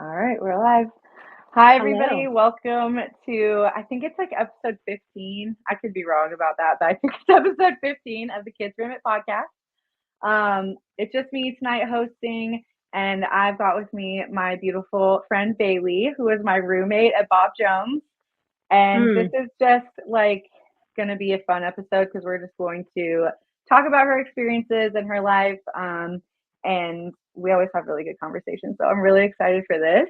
All right, we're live. Hi, everybody. Hello. Welcome to, I think it's like episode 15. I could be wrong about that, but I think it's episode 15 of the Kids Room It podcast. It's just me tonight hosting, and I've got with me my beautiful friend Baylee, who is my roommate at Bob Jones. And this Mm, is just like going to be a fun episode because we're just going to talk about her experiences and her life. And we always have really good conversations. So I'm really excited for this.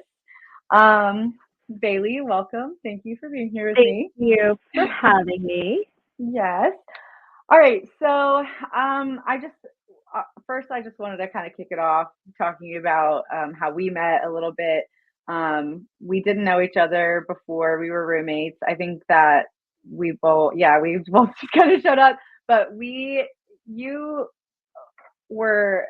Um, Baylee, welcome. Thank you for being here with thank me. you for having me. Yes. All right. So I just first I just wanted to kind of kick it off talking about how we met a little bit. We didn't know each other before we were roommates. I think that we both just kind of showed up, but you were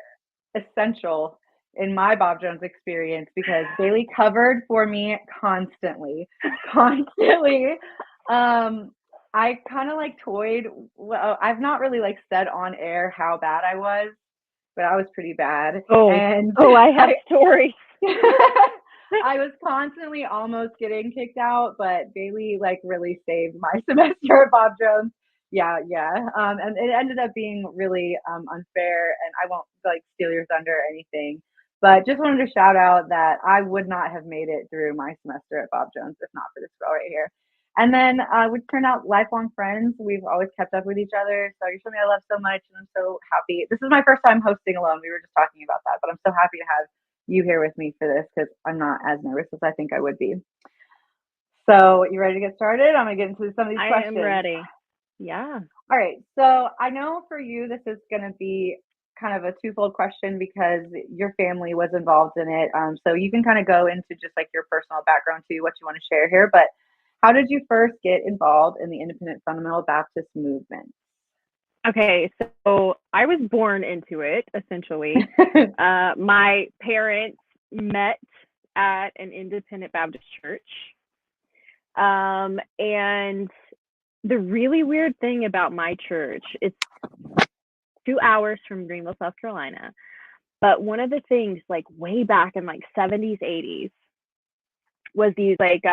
essential in my Bob Jones experience because Baylee covered for me constantly, constantly. Um, I kind of like toyed. Well, I've not really like said on air how bad I was, but I was pretty bad, Oh, and I have I stories. I was constantly almost getting kicked out, but Baylee like really saved my semester at Bob Jones. Yeah, yeah. And it ended up being really unfair, and I won't like steal your thunder or anything. But just wanted to shout out that I would not have made it through my semester at Bob Jones if not for this girl right here. And then we turned out lifelong friends. We've always kept up with each other. So you're something I love so much, and I'm so happy. This is my first time hosting alone. We were just talking about that, but I'm so happy to have you here with me for this because I'm not as nervous as I think I would be. So, you ready to get started? I'm going to get into some of these I am questions. ready. Yeah. All right. So, I know for you, this is going to be kind of a twofold question because your family was involved in it. So, you can kind of go into just like your personal background too, what you want to share here. But how did you first get involved in the Independent Fundamental Baptist movement? Okay, so I was born into it, essentially. My parents met at an independent Baptist church. And the really weird thing about my church, it's 2 hours from Greenville, South Carolina. But one of the things, like way back in like 70s, 80s, was these like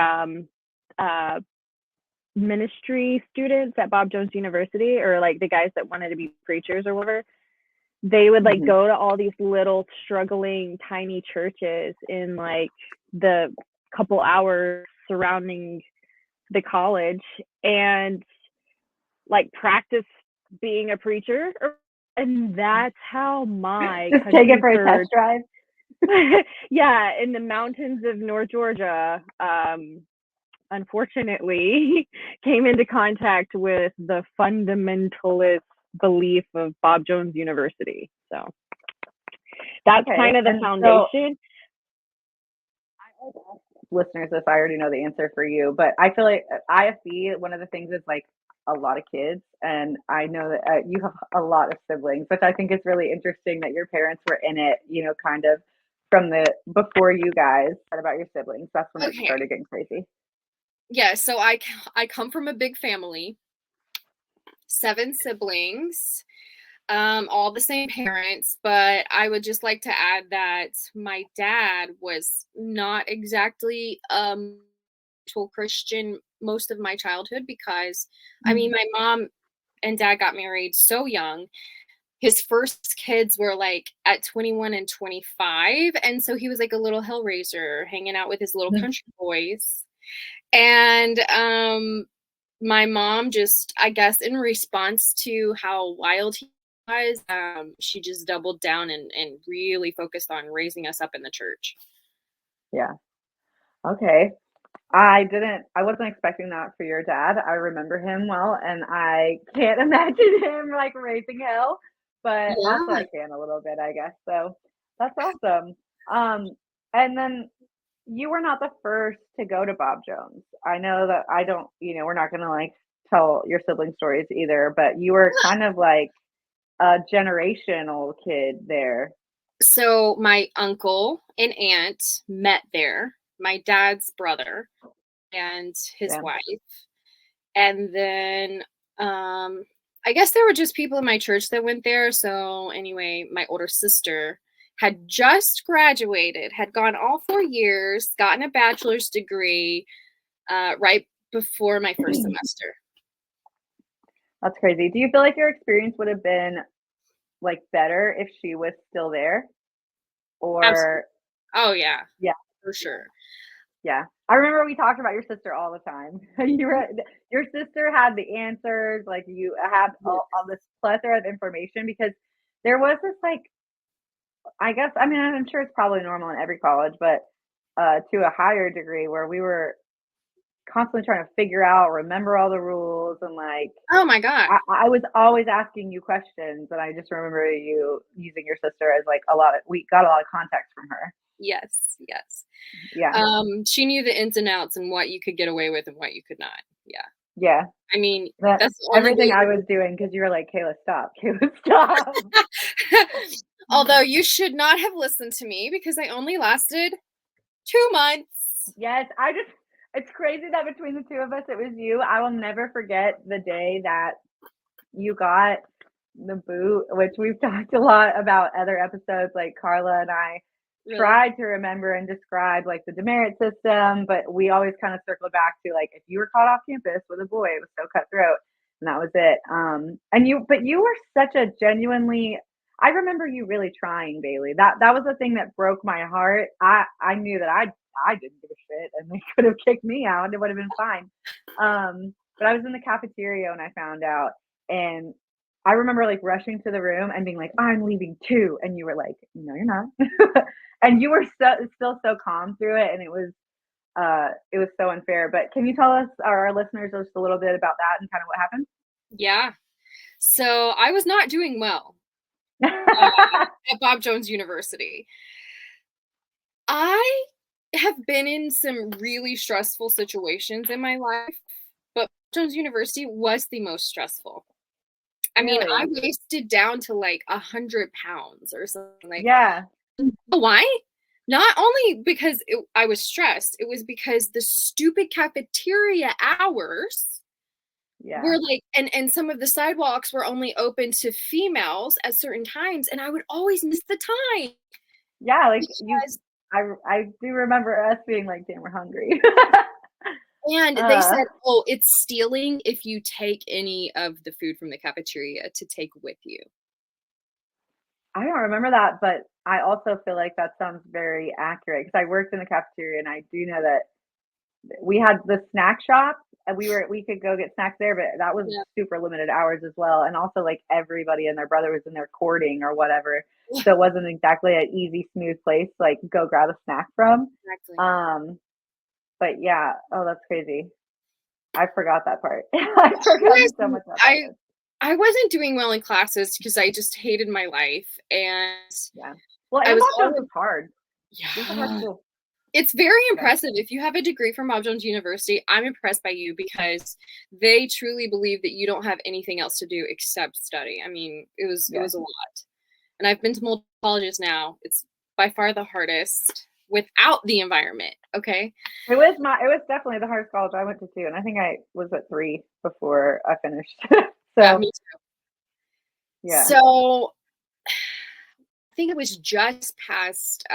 uh ministry students at Bob Jones University, or like the guys that wanted to be preachers or whatever. They would like Mhm. go to all these little struggling tiny churches in like the couple hours surrounding the college and like practice being a preacher. And that's how my Just take it country for a test third drive. yeah, in the mountains of North Georgia, unfortunately, came into contact with the fundamentalist belief of Bob Jones University. So that's Okay. kind of the And so foundation. listeners if I already know the answer for you, but I feel like IFB, one of the things is like a lot of kids. And I know that you have a lot of siblings, which I think is really interesting that your parents were in it, kind of from the before you guys. What about your siblings? That's when it Okay. started getting crazy. Yeah, so I come from a big family, 7 siblings, all the same parents, but I would just like to add that my dad was not exactly Christian most of my childhood because I mean my mom and dad got married so young. His first kids were like at 21 and 25, and so he was like a little hellraiser hanging out with his little country boys. And my mom just, I guess, in response to how wild he was, she just doubled down and really focused on raising us up in the church. Yeah. Okay. I wasn't expecting that for your dad. I remember him well, and I can't imagine him like raising hell, but also Yeah. I can a little bit, I guess. So that's awesome. And then you were not the first to go to Bob Jones. I know that I don't, we're not going to like tell your sibling stories either, but you were kind of like a generational kid there. So my uncle and aunt met there, my dad's brother and his Yeah. wife. And then I guess there were just people in my church that went there. So anyway, my older sister had just graduated, had gone all 4 years, gotten a bachelor's degree right before my first semester. That's crazy. Do you feel like your experience would have been like better if she was still there? Or Absolutely. Oh yeah. Yeah. For sure. Yeah. I remember we talked about your sister all the time. Your sister had the answers, like you had all this plethora of information because there was this like, I guess, I mean, I'm sure it's probably normal in every college, but to a higher degree where we were constantly trying to figure out, remember all the rules, and like Oh my God. I was always asking you questions, and I just remember you using your sister as like we got a lot of context from her. Yes. Yeah. She knew the ins and outs and what you could get away with and what you could not. Yeah. Yeah. I mean, That's that's the only everything way. I was doing because you were like, Kayla, stop. Kayla, stop. Although you should not have listened to me because I only lasted 2 months. Yes, it's crazy that between the two of us, it was you. I will never forget the day that you got the boot, which we've talked a lot about other episodes, like Carla and I Really? tried to remember and describe like the demerit system, but we always kind of circled back to like if you were caught off campus with a boy, it was so cutthroat, and that was it. But you were such a genuinely. I remember you really trying, Baylee. That was the thing that broke my heart. I knew that I didn't give a shit, and they could have kicked me out, and it would have been fine. But I was in the cafeteria when I found out, and I remember like rushing to the room and being like, "I'm leaving too," and you were like, "No, you're not." And you were still so calm through it, and it was so unfair. But can you tell us, our listeners, just a little bit about that and kind of what happened? Yeah. So I was not doing well at Bob Jones University. I have been in some really stressful situations in my life, but Bob Jones University was the most stressful. I mean, I Really? wasted down to like 100 pounds or something like. Yeah. Why? Not only because I was stressed, it was because the stupid cafeteria hours Yeah. were like, and some of the sidewalks were only open to females at certain times, and I would always miss the time. Yeah, like Because, I do remember us being like, "Damn, we're hungry." and they said, "Oh, it's stealing if you take any of the food from the cafeteria to take with you." I don't remember that, but I also feel like that sounds very accurate because I worked in the cafeteria, and I do know that we had the snack shop, and we could go get snacks there, but that was Yeah. super limited hours as well. And also like everybody and their brother was in there courting or whatever. So it wasn't exactly an easy, smooth place to like go grab a snack from. Exactly. But yeah, oh, that's crazy. I forgot that part. I forgot so much about that. I wasn't doing well in classes because I just hated my life, and Yeah. Well, I and was Bob Jones always, is hard. It's a hard yeah. school. It's very Yeah. impressive. If you have a degree from Bob Jones University, I'm impressed by you because they truly believe that you don't have anything else to do except study. I mean, it was a lot. And I've been to multiple colleges now. It's by far the hardest without the environment. Okay. It was definitely the hardest college I went to too, and I think I was at 3 before I finished. Yeah, So me too. yeah. So I think it was just past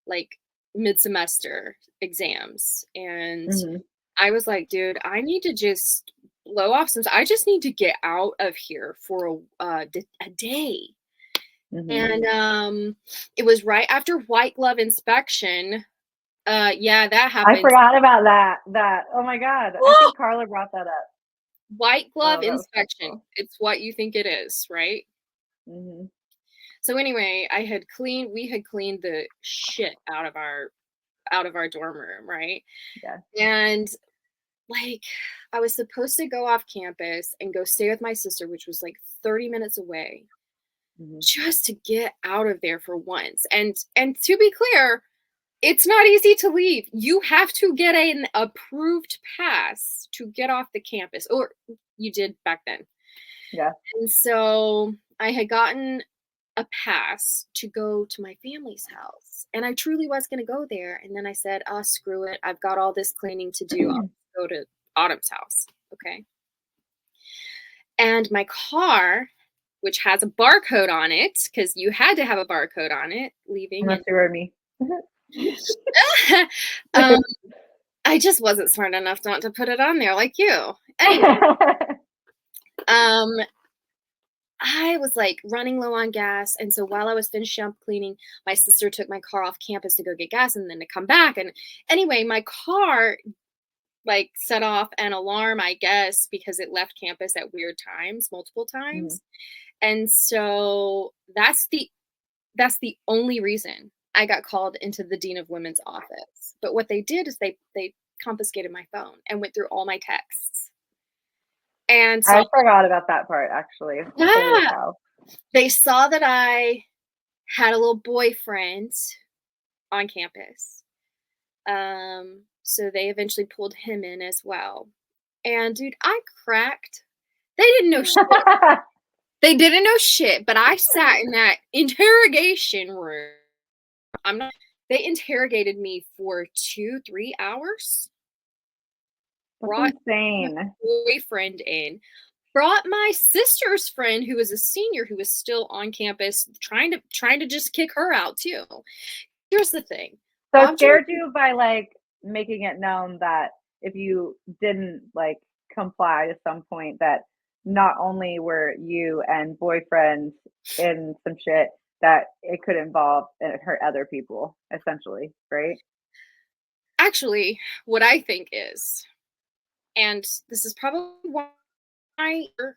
like mid-semester exams, and Mhm. I was like, dude, I need to just blow off some. I just need to get out of here for a day. Mhm. And it was right after white glove inspection. Yeah, that happened. I forgot about that. Oh my god. I think Carla brought that up. White glove Oh, that was so inspection. cool. It's what you think it is, right? Mhm. So anyway, we had cleaned the shit out of our dorm room, right? Yeah. And like I was supposed to go off campus and go stay with my sister, which was like 30 minutes away, Mhm. just to get out of there for once. And to be clear, it's not easy to leave. You have to get an approved pass to get off the campus, or you did back then. Yeah. And so I had gotten a pass to go to my family's house, and I truly was going to go there. And then I said, "Oh, screw it. I've got all this cleaning to do. I'll go to Autumn's house." Okay. And my car which has a barcode on it because you had to have a barcode on it leaving. Unless you were me. I just wasn't smart enough not to put it on there like you. Anyway, I was like running low on gas. And so while I was finishing up cleaning, my sister took my car off campus to go get gas and then to come back. And anyway, my car like set off an alarm, I guess, because it left campus at weird times, multiple times. And so that's the only reason I got called into the Dean of Women's office. But what they did is they confiscated my phone and went through all my texts. And so I forgot about that part, actually. yeah, they saw that I had a little boyfriend on campus. So they eventually pulled him in as well. And dude, I cracked. They didn't know shit. They didn't know shit, but I sat in that interrogation room. They interrogated me for 2-3 hours. That's insane. My boyfriend in. Brought my sister's friend who was a senior who was still on campus trying to just kick her out too. Here's the thing. So it scared you by like making it known that if you didn't like comply to some point that not only were you and boyfriends in some shit, that it could involve and hurt other people, essentially, right? Actually, what I think is, and this is probably why you're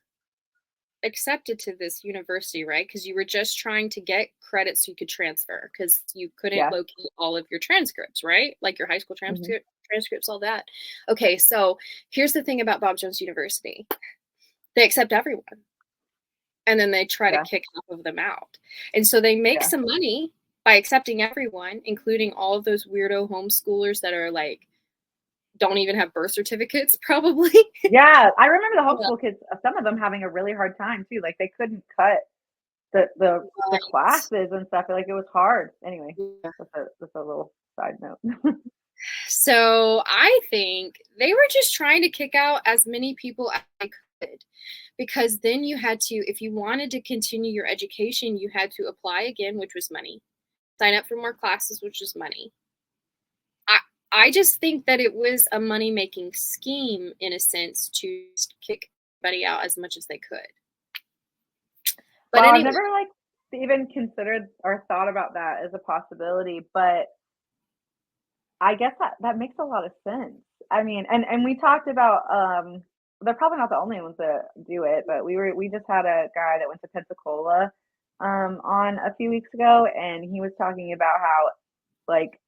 accepted to this university, right? Because you were just trying to get credit so you could transfer because you couldn't locate all of your transcripts, right? Like your high school transcripts, all that. Okay, so here's the thing about Bob Jones University. They accept everyone. And then they try to kick half of them out. And so they make some money by accepting everyone, including all of those weirdo homeschoolers that are like, don't even have birth certificates, probably. Yeah, I remember the homeschool kids, some of them having a really hard time too. Like they couldn't cut the classes and stuff. Like it was hard. Anyway, that's a little side note. So I think they were just trying to kick out as many people as they could. Because then you had to, if you wanted to continue your education, you had to apply again, which was money. Sign up for more classes, which was money. I just think that it was a money-making scheme, in a sense, to kick everybody out as much as they could. But well, anyway, I've never like even considered or thought about that as a possibility, but I guess that makes a lot of sense. I mean, and we talked about they're probably not the only ones that do it, but we just had a guy that went to Pensacola on a few weeks ago, and he was talking about how like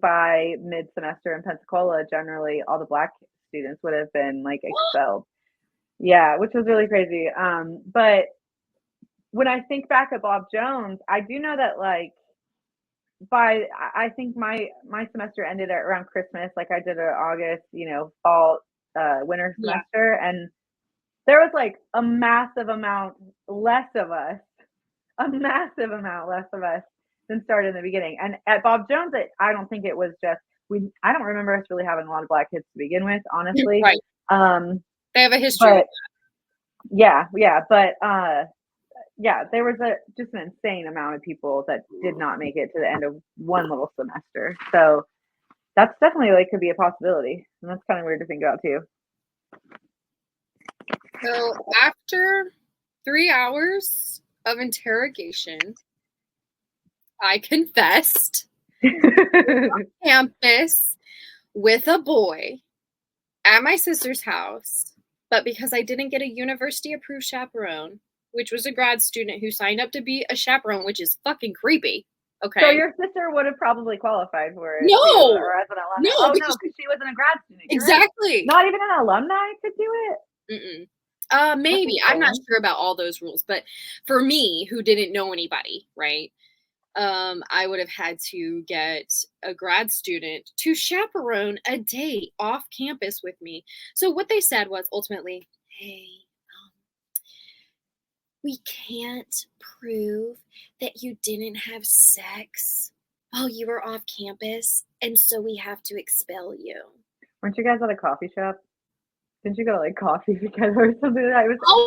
by mid-semester in Pensacola, generally all the Black students would have been like expelled. Yeah, which was really crazy. But when I think back at Bob Jones, I do know that like I think my semester ended at around Christmas. Like I did an August, fall, winter semester, and there was like a massive amount less of us than started in the beginning. And at Bob Jones, I don't think it was just I don't remember us really having a lot of Black kids to begin with, honestly. Right. They have a history. But, but there was just an insane amount of people that did not make it to the end of one little semester. So that's definitely like could be a possibility, and that's kind of weird to think about too. So after 3 hours of interrogation, I confessed on campus with a boy at my sister's house, but because I didn't get a university-approved chaperone, which was a grad student who signed up to be a chaperone, which is fucking creepy. Okay. So your sister would have probably qualified for it. No. Or as an alumni. Because she wasn't a grad student. Exactly. Right. Not even an alumni could do it? Maybe. I'm not sure about all those rules, but for me, who didn't know anybody, right? I would have had to get a grad student to chaperone a date off campus with me. So what they said was ultimately, hey, we can't prove that you didn't have sex while you were off campus, and so we have to expel you. Weren't you guys at a coffee shop? Didn't you go to like coffee together or something?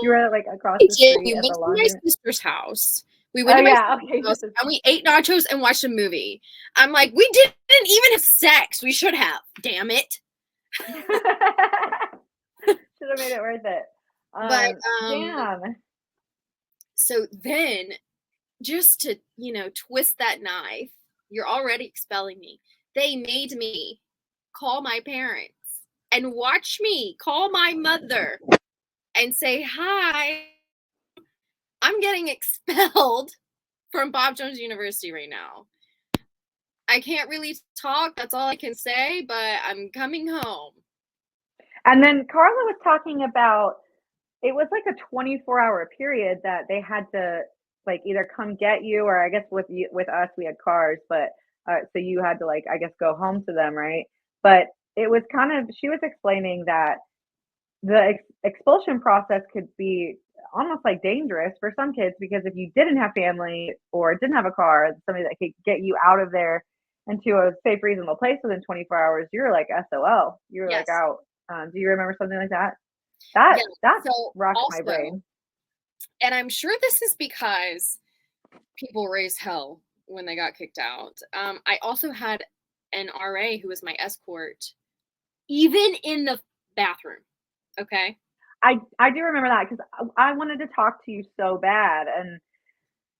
You were like across We the did. street We at went the to my laundry. sister's house. We went Oh to my yeah, sister's okay. house and we ate nachos and watched a movie. I'm like, we didn't even have sex. We should have. Damn it. Should have made it worth it. But Damn. so then, just to twist that knife, you're already expelling me. They made me call my parents and watch me call my mother and say, hi, I'm getting expelled from Bob Jones University right now. I can't really talk. That's all I can say, but I'm coming home. And then Carla was talking about, it was like a 24-hour period that they had to like either come get you, or I guess with us, we had cars, but so you had to like, I guess, go home to them, right? But it was kind of, she was explaining that the expulsion process could be almost like dangerous for some kids, because if you didn't have family or didn't have a car, somebody that could get you out of there into a safe, reasonable place within 24 hours, you're like SOL. You're like Yes. out. Do you remember something like that? That So rocked also, my brain. And I'm sure this is because people raised hell when they got kicked out. I also had an RA who was my escort, even in the bathroom. Okay. I do remember that, because I wanted to talk to you so bad, and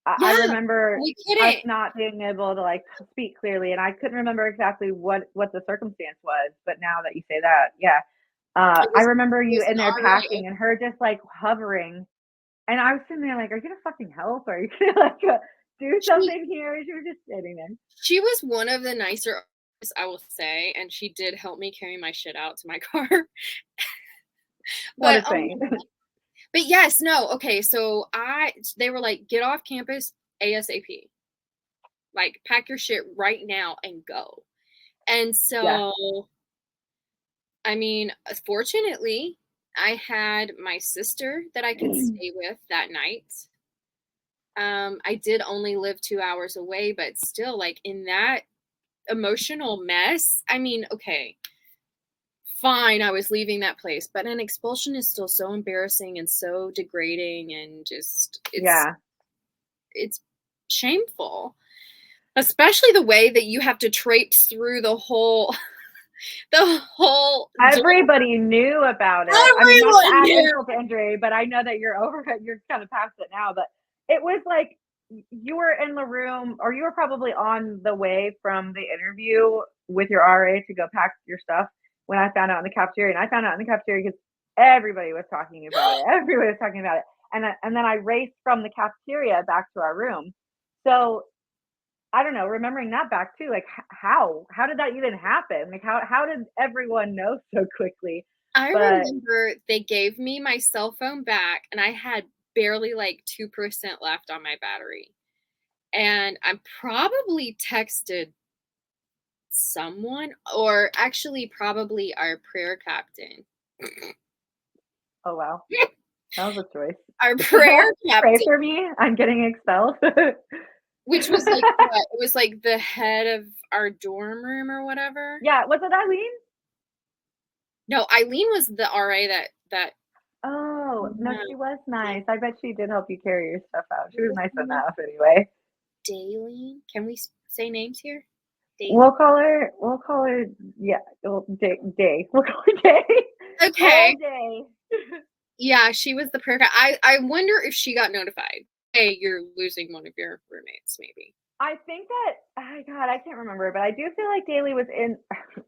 I remember us not being able to like speak clearly, and I couldn't remember exactly what the circumstance was. But now that you say that, yeah, I remember you in there packing and her just like hovering, and I was sitting there like, "Are you gonna fucking help? Or are you gonna like do something here?" She was just sitting there. She was one of the nicer, I will say, and she did help me carry my shit out to my car. What a saint. But yes, no, okay, so they were like, get off campus ASAP. Like, pack your shit right now and go. And so, yeah. I mean, fortunately, I had my sister that I could stay with that night. I did only live 2 hours away, but still, like, in that emotional mess, I mean, okay, fine, I was leaving that place, but an expulsion is still so embarrassing and so degrading, and just it's shameful, especially the way that you have to traipse through the whole everybody knew about it. I mean, not to add insult to injury, but I know that you're kind of past it now, but it was like you were in the room, or you were probably on the way from the interview with your RA to go pack your stuff when I found out in the cafeteria. And I found out in the cafeteria because everybody was talking about it. Everybody was talking about it. And then I raced from the cafeteria back to our room. So I don't know, remembering that back too, like how did that even happen? Like how did everyone know so quickly? I remember they gave me my cell phone back and I had barely like 2% left on my battery. And I probably texted someone, or actually probably our prayer captain. Oh wow. That was a choice. Our prayer captain. Pray for me, I'm getting expelled. Which was like what? It was like the head of our dorm room or whatever. Yeah, was it Eileen? No, Eileen was the RA that. Oh no, she was nice. I bet she did help you carry your stuff out. She was nice enough, anyway. Baylee, can we say names here? Day. We'll call her. Yeah, Day. We'll call her Day. Okay. Day. Yeah, she was the prayer. I wonder if she got notified. Hey, you're losing one of your roommates, maybe. I think that, God, I can't remember, but I do feel like Baylee was in,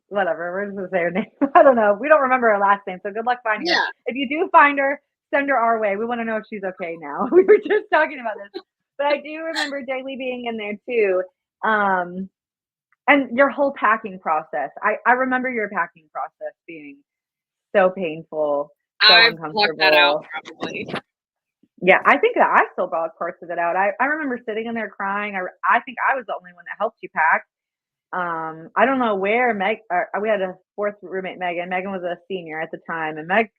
whatever, we're just going to say her name. I don't know. We don't remember her last name, so good luck finding her. If you do find her, send her our way. We want to know if she's okay now. We were just talking about this. But I do remember Baylee being in there too. And your whole packing process. I remember your packing process being so painful, so uncomfortable. Blocked that out, probably. Yeah, I think that I still brought parts of it out. I remember sitting in there crying. I think I was the only one that helped you pack. I don't know where we had a fourth roommate, Megan. Megan was a senior at the time, and Meg,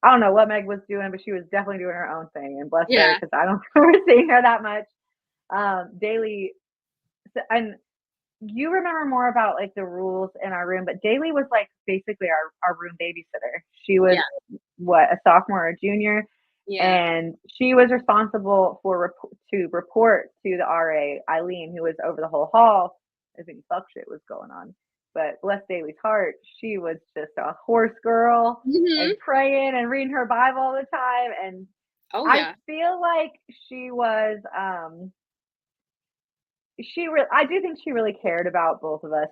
I don't know what Meg was doing, but she was definitely doing her own thing. And bless her, because I don't remember seeing her that much. Daily, and you remember more about like the rules in our room, but Daly was like basically our room babysitter. She was what, a sophomore or a junior, Yeah. and she was responsible for to report to the RA Eileen, who was over the whole hall. I think fuck shit was going on, but bless Daly's heart, she was just a horse girl and praying and reading her Bible all the time. And I feel like she was I do think she really cared about both of us.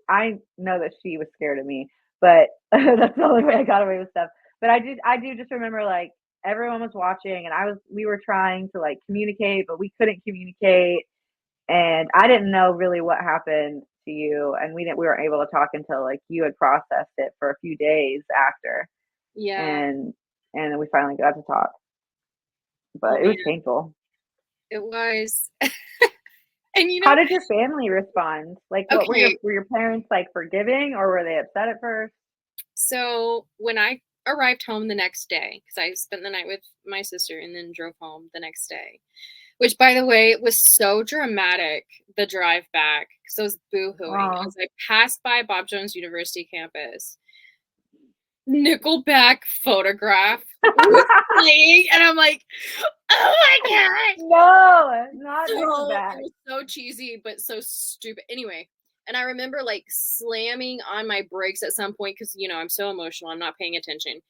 I know that she was scared of me, but that's the only way I got away with stuff. But I do just remember like everyone was watching and we were trying to like communicate, but we couldn't communicate. And I didn't know really what happened to you. And we weren't able to talk until like you had processed it for a few days after. Yeah. And then we finally got to talk. But it was painful. It was. And how did your family respond? Like, what were your parents like forgiving, or were they upset at first? So when I arrived home the next day, because I spent the night with my sister and then drove home the next day, which by the way was so dramatic, the drive back, because I was boo-hooing as I passed by Bob Jones University campus. Nickelback Photograph was playing, and I'm like, oh my god, no, not Nickelback. It was so cheesy but so stupid. Anyway, and I remember like slamming on my brakes at some point because I'm so emotional, I'm not paying attention,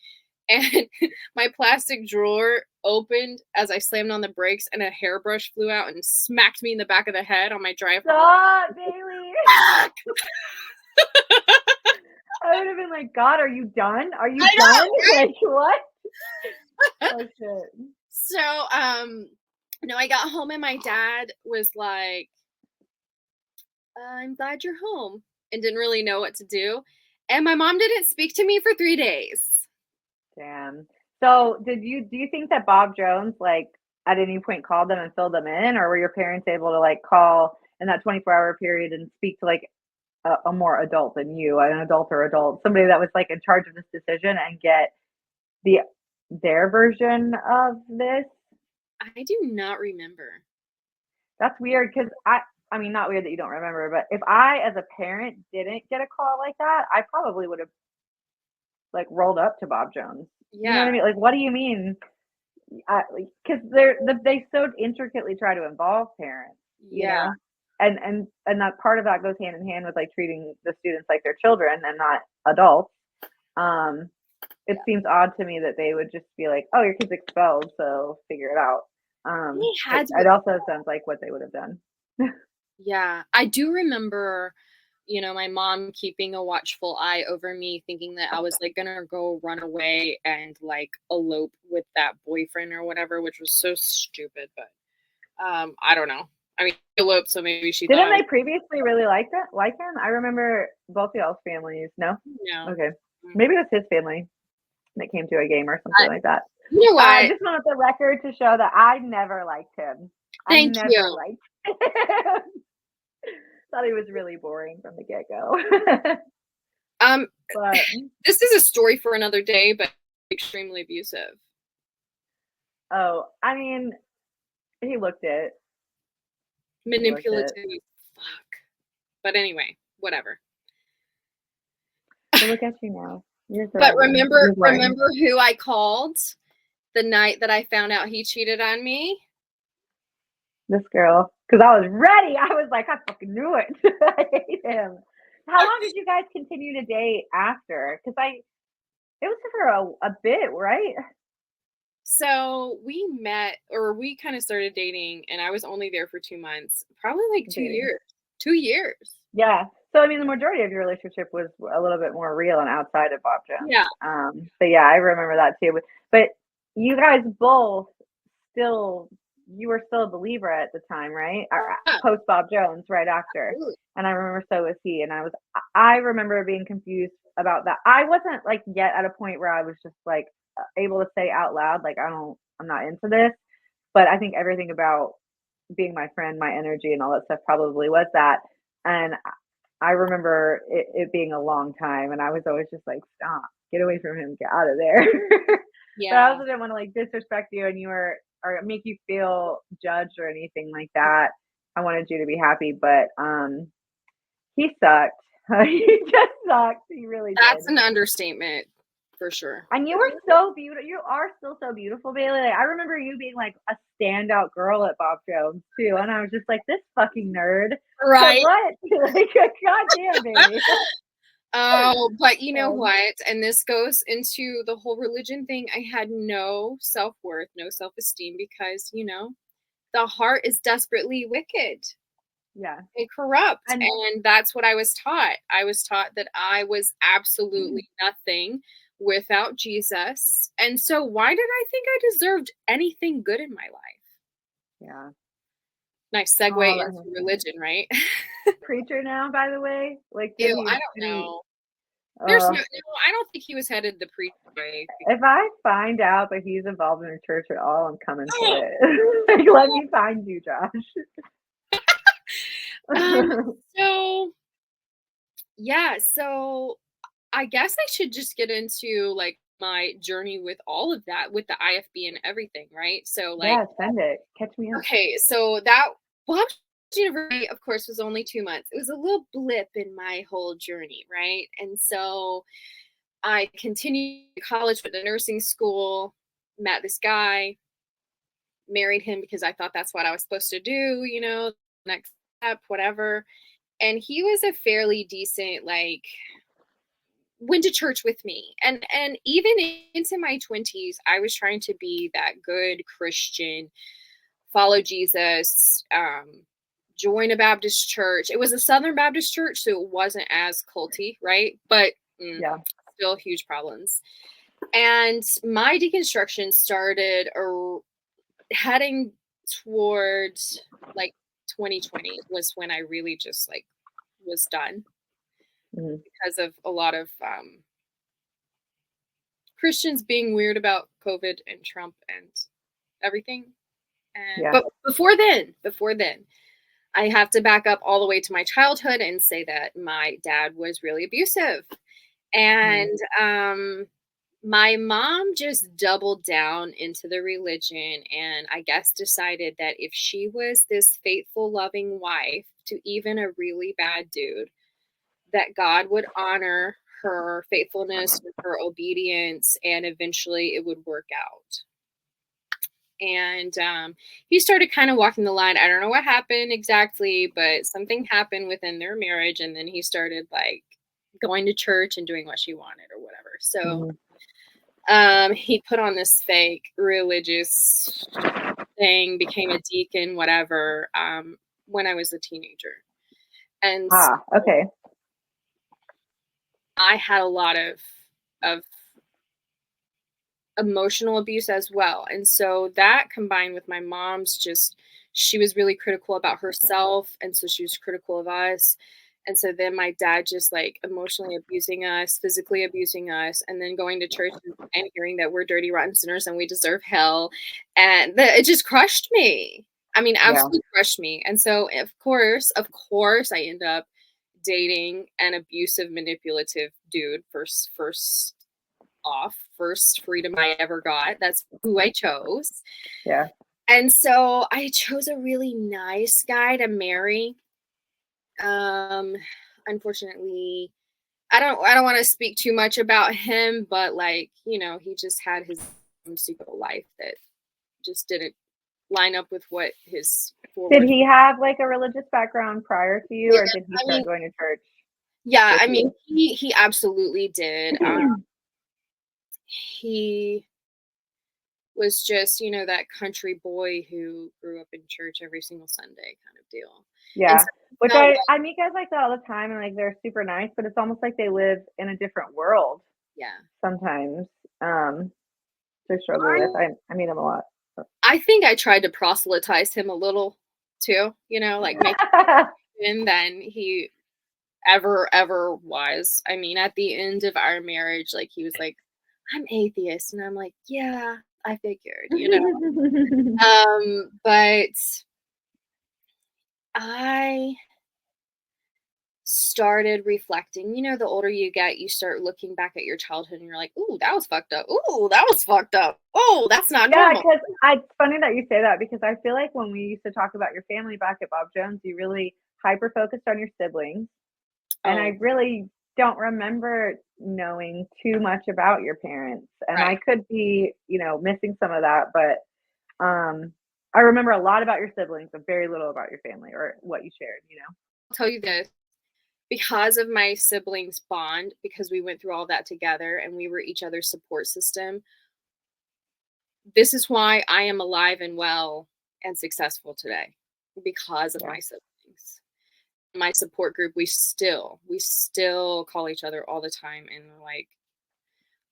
and my plastic drawer opened as I slammed on the brakes, and a hairbrush flew out and smacked me in the back of the head on my drive home. Stop, Baylee. I would have been like, God, are you done? Are you done? Right? Like, what? Oh, shit. So, no, I got home and my dad was like, I'm glad you're home, and didn't really know what to do. And my mom didn't speak to me for 3 days. Damn. So do you think that Bob Jones, like, at any point called them and filled them in, or were your parents able to like call in that 24-hour period and speak to like a more adult than you, an adult or adult, somebody that was like in charge of this decision, and get their version of this? I do not remember. That's weird, because I mean, not weird that you don't remember, but if I, as a parent, didn't get a call like that, I probably would have like rolled up to Bob Jones. Yeah. You know what I mean? Like, what do you mean? Because they so intricately try to involve parents. You know? And that part of that goes hand in hand with like treating the students like they're children and not adults. It seems odd to me that they would just be like, "Oh, your kid's expelled, so figure it out." It also sounds like what they would have done. Yeah, I do remember, my mom keeping a watchful eye over me, thinking that I was like gonna go run away and like elope with that boyfriend or whatever, which was so stupid. But I don't know. I mean, elope, so maybe she didn't. They previously really like him? I remember both y'all's families. No. Okay, maybe that's his family that came to a game or something like that. You know what? I just wanted the record to show that I never liked him. Thank I never liked him. Thought he was really boring from the get-go. But this is a story for another day, but extremely abusive. Oh, I mean, he looked it. Manipulative. Fuck. But anyway, whatever. So look at you now. But remember who I called the night that I found out he cheated on me? This girl. Because I was ready. I was like, I fucking knew it. I hate him. How long did you guys continue to date after? Because it was for a bit, right? So we met, or we kind of started dating, and I was only there for 2 months. Probably like 2 years. 2 years. Yeah. So, I mean, the majority of your relationship was a little bit more real and outside of Bob Jones. Yeah. So, yeah, I remember that too. But you guys both you were still a believer at the time, right? Post Bob Jones, right after. Absolutely. And I remember so was he. And I remember being confused about that. I wasn't like yet at a point where I was just like able to say out loud, like, I'm not into this. But I think everything about being my friend, my energy and all that stuff probably was that. And I remember it being a long time, and I was always just like, stop, get away from him, get out of there. Yeah. But I also didn't want to like disrespect you or make you feel judged or anything like that. I wanted you to be happy, but He sucked. He just sucked. He really That's did. an understatement for sure. And you were so beautiful. You are still so beautiful, Baylee. Like, I remember you being like a standout girl at Bob Jones too, and I was just like, this fucking nerd. Right. Like, what? Like, goddamn, baby. Oh, but you know what? And this goes into the whole religion thing. I had no self-worth, no self-esteem because, the heart is desperately wicked Yeah. and corrupt. And And that's what I was taught. I was taught that I was absolutely nothing without Jesus. And so why did I think I deserved anything good in my life? yeah. Nice segue into religion, right? Preacher now, by the way. Like, Ew, I don't know. There's no, I don't think he was headed the preacher way. If I find out that he's involved in a church at all, I'm coming for it. Like, let me find you, Josh. So I guess I should just get into like my journey with all of that, with the IFB and everything, right? So like, yeah, send it. Catch me up. okay, so that Bob University, of course, was only 2 months. It was a little blip in my whole journey, right? And so I continued college, went to nursing school, met this guy, married him because I thought that's what I was supposed to do, next step, whatever. And he was a fairly decent, like, went to church with me. And even into my 20s, I was trying to be that good Christian, follow Jesus, join a Baptist church. It was a Southern Baptist church, so it wasn't as culty, right? But still huge problems. And my deconstruction started heading towards like 2020 was when I really just like was done because of a lot of Christians being weird about COVID and Trump and everything. And but before then, I have to back up all the way to my childhood and say that my dad was really abusive. And my mom just doubled down into the religion and I guess decided that if she was this faithful, loving wife to even a really bad dude, that God would honor her faithfulness, her obedience, and eventually it would work out. And he started kind of walking the line. I don't know what happened exactly, but something happened within their marriage. And then he started like going to church and doing what she wanted or whatever. So he put on this fake religious thing, became a deacon, whatever, when I was a teenager. And okay. I had a lot of emotional abuse as well. And so that combined with my mom's she was really critical about herself. And so she was critical of us. And so then my dad just like emotionally abusing us, physically abusing us, and then going to church and hearing that we're dirty, rotten sinners and we deserve hell. And it just crushed me. I mean, absolutely crushed me. And so of course, I end up dating an abusive, manipulative dude first freedom I ever got. That's who I chose. Yeah. And so I chose a really nice guy to marry. Unfortunately, I don't want to speak too much about him, but like, he just had his own secret life that just didn't line up with what his Did he have like a religious background prior to you, or did he start going to church? Yeah, I mean, he absolutely did. He was just, that country boy who grew up in church every single Sunday kind of deal. Yeah. So, which I meet guys like that all the time, and like they're super nice, but it's almost like they live in a different world. Yeah. Sometimes to struggle with. I meet him a lot. I think I tried to proselytize him a little too, like make him than he ever was. I mean, at the end of our marriage, like he was like, I'm atheist, and I'm like, yeah, I figured, but I started reflecting. The older you get, you start looking back at your childhood and you're like, ooh, that was fucked up. Ooh, that was fucked up. Oh, that's not normal. Yeah, because it's funny that you say that, because I feel like when we used to talk about your family back at Bob Jones, you really hyper focused on your siblings. And Oh, I really don't remember knowing too much about your parents. And I right. could be, missing some of that, but I remember a lot about your siblings, but very little about your family or what you shared. I'll tell you this, because of my siblings' bond, because we went through all that together and we were each other's support system, this is why I am alive and well and successful today, because of Yeah. my siblings. My support group, we still call each other all the time and we're like,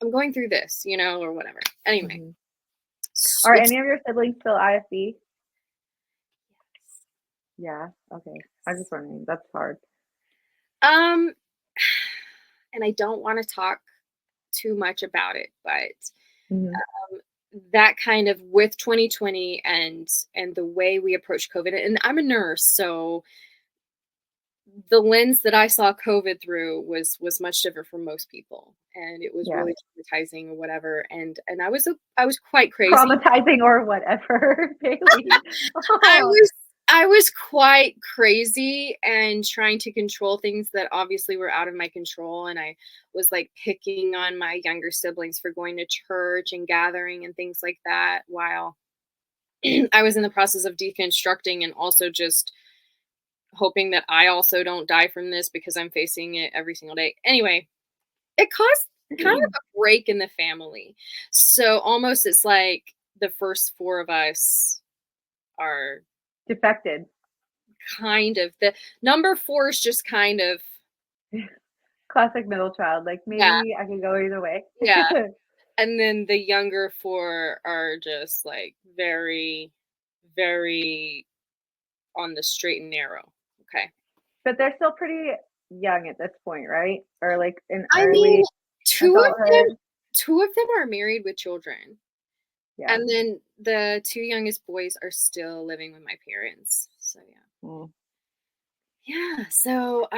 I'm going through this, or whatever. Anyway, Mhm. Are it's any of your siblings still IFB? Yeah. Okay. I was just wondering. That's hard. um and I don't want to talk too much about it, but Mhm. that kind of with 2020 and the way we approach COVID, and I'm a nurse, so the lens that I saw COVID through was much different from most people, and it was Yeah. really traumatizing or whatever. And I was quite crazy. Traumatizing or whatever, Baylee. I Oh. was I was quite crazy and trying to control things that obviously were out of my control, and I was like picking on my younger siblings for going to church and gathering and things like that while I was in the process of deconstructing and also just hoping that I also don't die from this because I'm facing it every single day. Anyway, it caused kind of a break in the family. So almost it's like the first four of us are Defected. kind of the number four is just kind of, Classic middle child. Like yeah, maybe I could go either way. yeah. And then the younger four are just like very, very on the straight and narrow. Okay. But they're still pretty young at this point, right? Or like in I mean, early two of them adulthood. two of them are married with children. Yeah. And then the two youngest boys are still living with my parents. So yeah. Mm. Yeah. So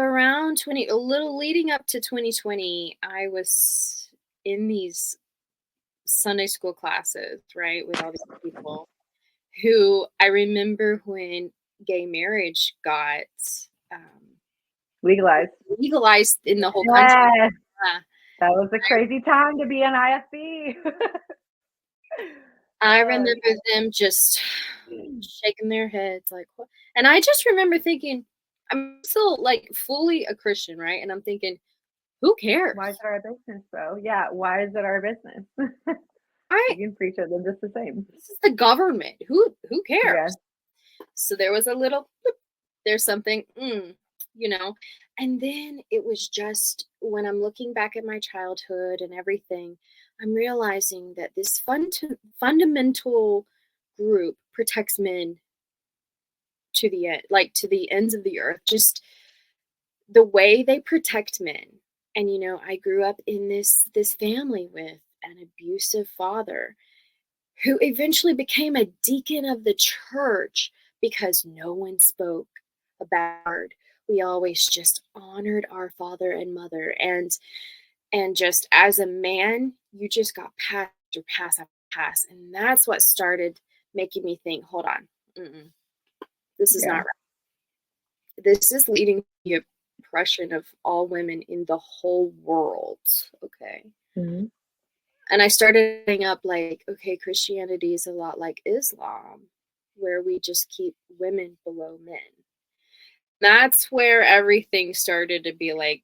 around 20, a little leading up to 2020, I was in these Sunday school classes, right, with all these people who I remember when gay marriage got um, Legalized. legalized in the whole country. Yes. Yeah. That was a crazy time to be an IFB. I Oh, remember them just shaking their heads like, what? And I just remember thinking, I'm still like fully a Christian, right? And I'm thinking, who why is cares? it our business though? Yeah, why is it our business? I You can preach it, they're just the same. This is the government. Who Yeah. cares? So there was a little there's something, you know. And then it was just when I'm looking back at my childhood and everything, I'm realizing that this fundamental group protects men to the end, like to the ends of the earth. Just the way they protect men. And I grew up in this family with an abusive father who eventually became a deacon of the church because no one spoke about it. We always just honored our father and mother, and just as a man, you just got pass after pass after pass, and that's what started making me think, hold on, this is Yeah. not right. This is leading to the oppression of all women in the whole world. Okay. Mm-hmm. And I started getting up like, okay, Christianity is a lot like Islam, where we just keep women below men. That's where everything started to be like,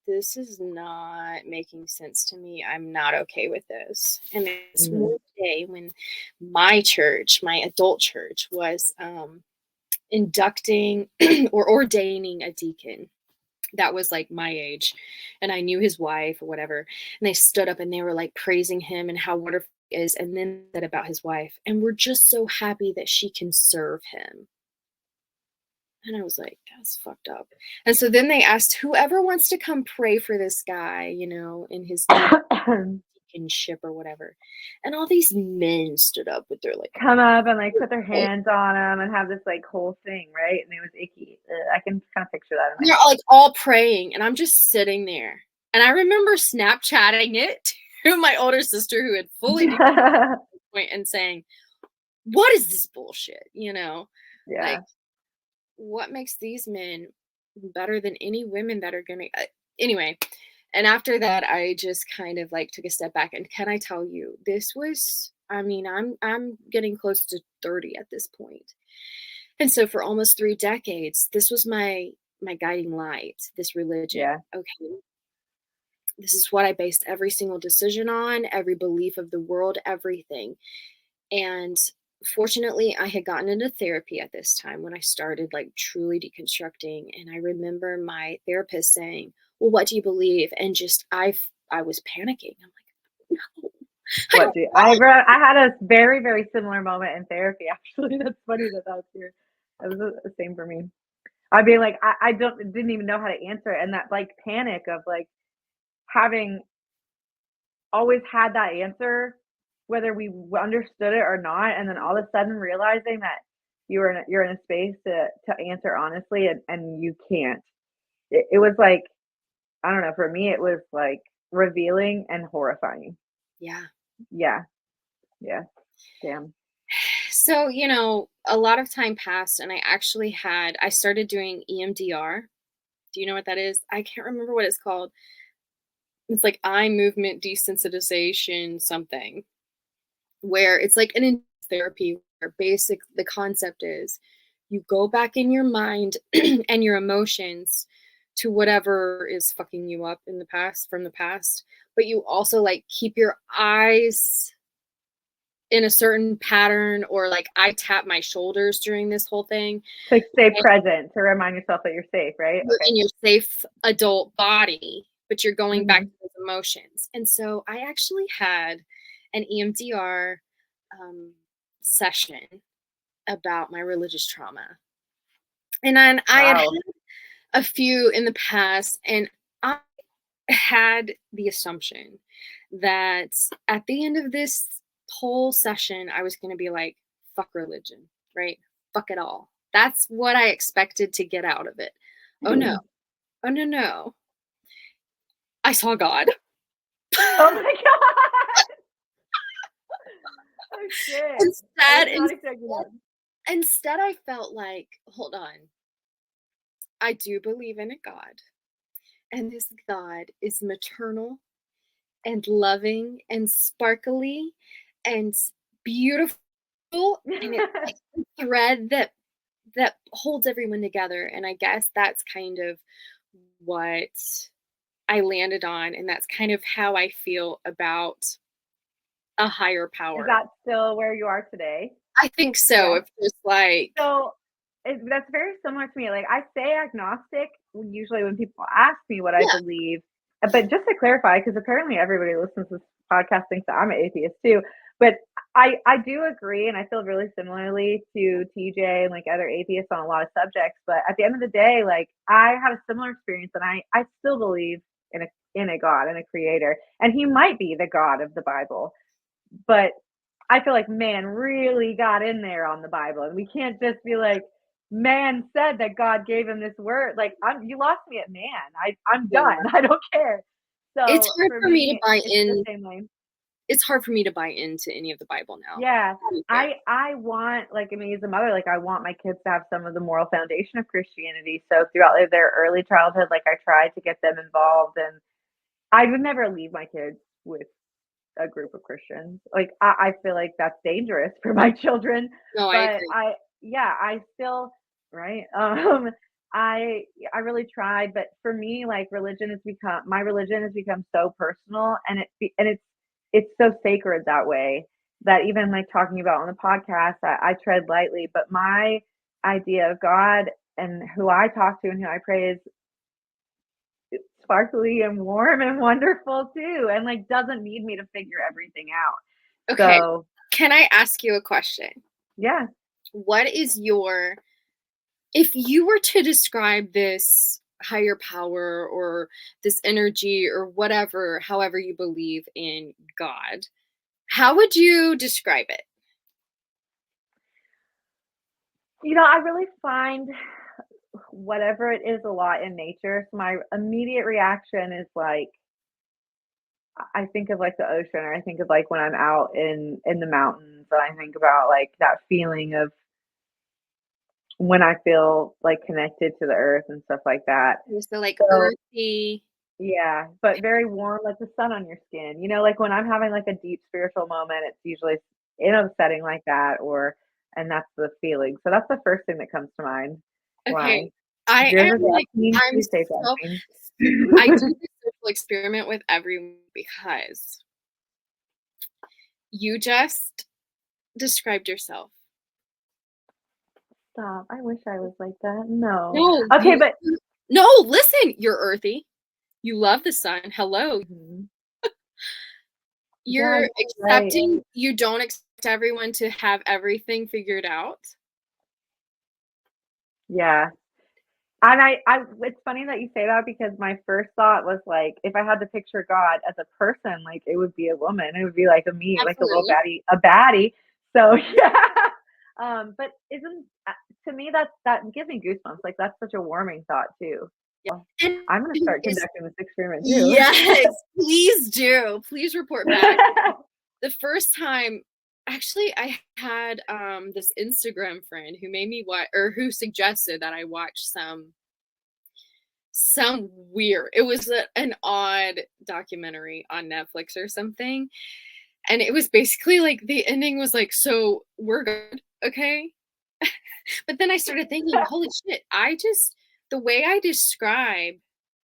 this is not making sense to me. I'm not okay with this. And it's Mm-hmm. one day when my church, my adult church, was inducting or ordaining a deacon that was like my age, and I knew his wife or whatever, and they stood up and they were like praising him and how wonderful he is, and then said about his wife, and we're just so happy that she can serve him. And I was like, that's fucked up. And so then they asked whoever wants to come pray for this guy, in his new deaconship or whatever. And all these men stood up with their like, Come up and like put their hands on them and have this like whole thing, right? And it was icky. I can kind of picture that in my they're head. like all praying, and I'm just sitting there. And I remember Snapchatting it to my older sister who had fully point and saying, what is this bullshit? Like, Yeah. what makes these men better than any women that are gonna anyway. And after that, I just kind of like took a step back. And can I tell you, this was, I mean, I'm getting close to 30 at this point. And so for almost 3 decades, this was my guiding light, this religion. Yeah. Okay, this is what I based every single decision on, every belief of the world, everything. And fortunately, I had gotten into therapy at this time when I started like truly deconstructing. And I remember my therapist saying, "Well, what do you believe?" And just I was panicking. I'm like, no, I What don't do you, know. I had a very, very similar moment in therapy, actually. That's funny that was here. That was the same for me. I'd be like, I didn't even know how to answer it. And that like panic of like having always had that answer, whether we understood it or not, and then all of a sudden realizing that you're in a space to answer honestly, and you can't. It was like, I don't know, for me it was like revealing and horrifying. Yeah. Yeah. Yeah. Damn. So, a lot of time passed and I started doing EMDR. Do you know what that is? I can't remember what it's called. It's like eye movement desensitization something, where it's like an therapy where the concept is you go back in your mind and your emotions to whatever is fucking you up in the past, from the past, but you also like keep your eyes in a certain pattern, or like I tap my shoulders during this whole thing. To stay present, to remind yourself that you're safe, right? You're Okay. in your safe adult body, but you're going back Mhm. to those emotions. And so I actually had an EMDR session about my religious trauma. And then I had Wow. a few in the past, and I had the assumption that at the end of this whole session, I was going to be like, fuck religion, right? Fuck it all. That's what I expected to get out of it. Oh no. Oh no, no. I saw God. Oh my god. Oh shit. I Instead, was not expecting that. instead, I felt like, hold on. I do believe in a God, and this God is maternal and loving and sparkly and beautiful, and it's like a thread that holds everyone together. And I guess that's kind of what I landed on, and that's kind of how I feel about a higher Is power. that still where you are today? I think so. Yeah. If just like, So that's very similar to me. Like I say agnostic usually when people ask me what I yeah, believe, but just to clarify, because apparently everybody listens to this podcast thinks that I'm an atheist too. But I do agree, and I feel really similarly to TJ and like other atheists on a lot of subjects. But at the end of the day, like I have a similar experience, and I still believe in a God and a creator, and he might be the God of the Bible, but I feel like man really got in there on the Bible, and we can't just be like, man said that God gave him this word. Like you lost me at man. I'm yeah. done. I don't care. It's So hard for for me to me, buy it's the in. same way. It's hard for me to buy into any of the Bible now. Yeah, To be fair. I want, like, I mean, as a mother, like I want my kids to have some of the moral foundation of Christianity. So throughout their early childhood, like I tried to get them involved, and I would never leave my kids with a group of Christians. Like I feel like that's dangerous for my children. No, I But agree. I still right. I really tried, but for me, like my religion has become so personal, and it's so sacred that way that even like talking about on the podcast, I tread lightly. But my idea of God and who I talk to and who I pray is sparkly and warm and wonderful too, and like doesn't need me to figure everything out. Okay. So Can I ask you a question? yeah. What is if you were to describe this higher power or this energy or whatever, however you believe in God, how would you describe it? I really find whatever it is a lot in nature. So my immediate reaction is like I think of like the ocean, or I think of like when I'm out in the mountains, and I think about like that feeling of when I feel like connected to the earth and stuff like that. So like So earthy. yeah, but very warm, like the sun on your skin. You know, like when I'm having like a deep spiritual moment, it's usually in a setting like that, or and that's the feeling. So that's the first thing that comes to mind. Why? Okay. I If you're ever am like, asking, I'm please say so, something. I do this social experiment with everyone because you just described yourself. Stop. I wish I was like that. No. No, Okay, but no, listen, you're earthy. You love the sun. Hello. Mhm. Yeah, You're you're right. accepting, you don't expect everyone to have everything figured out. Yeah. And it's funny that you say that because my first thought was like, if I had to picture God as a person, like it would be a woman. It would be like a me, like a little Absolutely. baddie, a baddie. So yeah. But isn't to me that gives me goosebumps. Like that's such a warming thought too. Yeah. Well, And I'm gonna start is conducting this experiment too. yes, please do. Please report back. The first time, actually, I had this Instagram friend who made me watch, or who suggested that I watch some weird. It was an odd documentary on Netflix or something, and it was basically like the ending was like, "So we're good, okay?" But then I started thinking, "Holy shit! The way I describe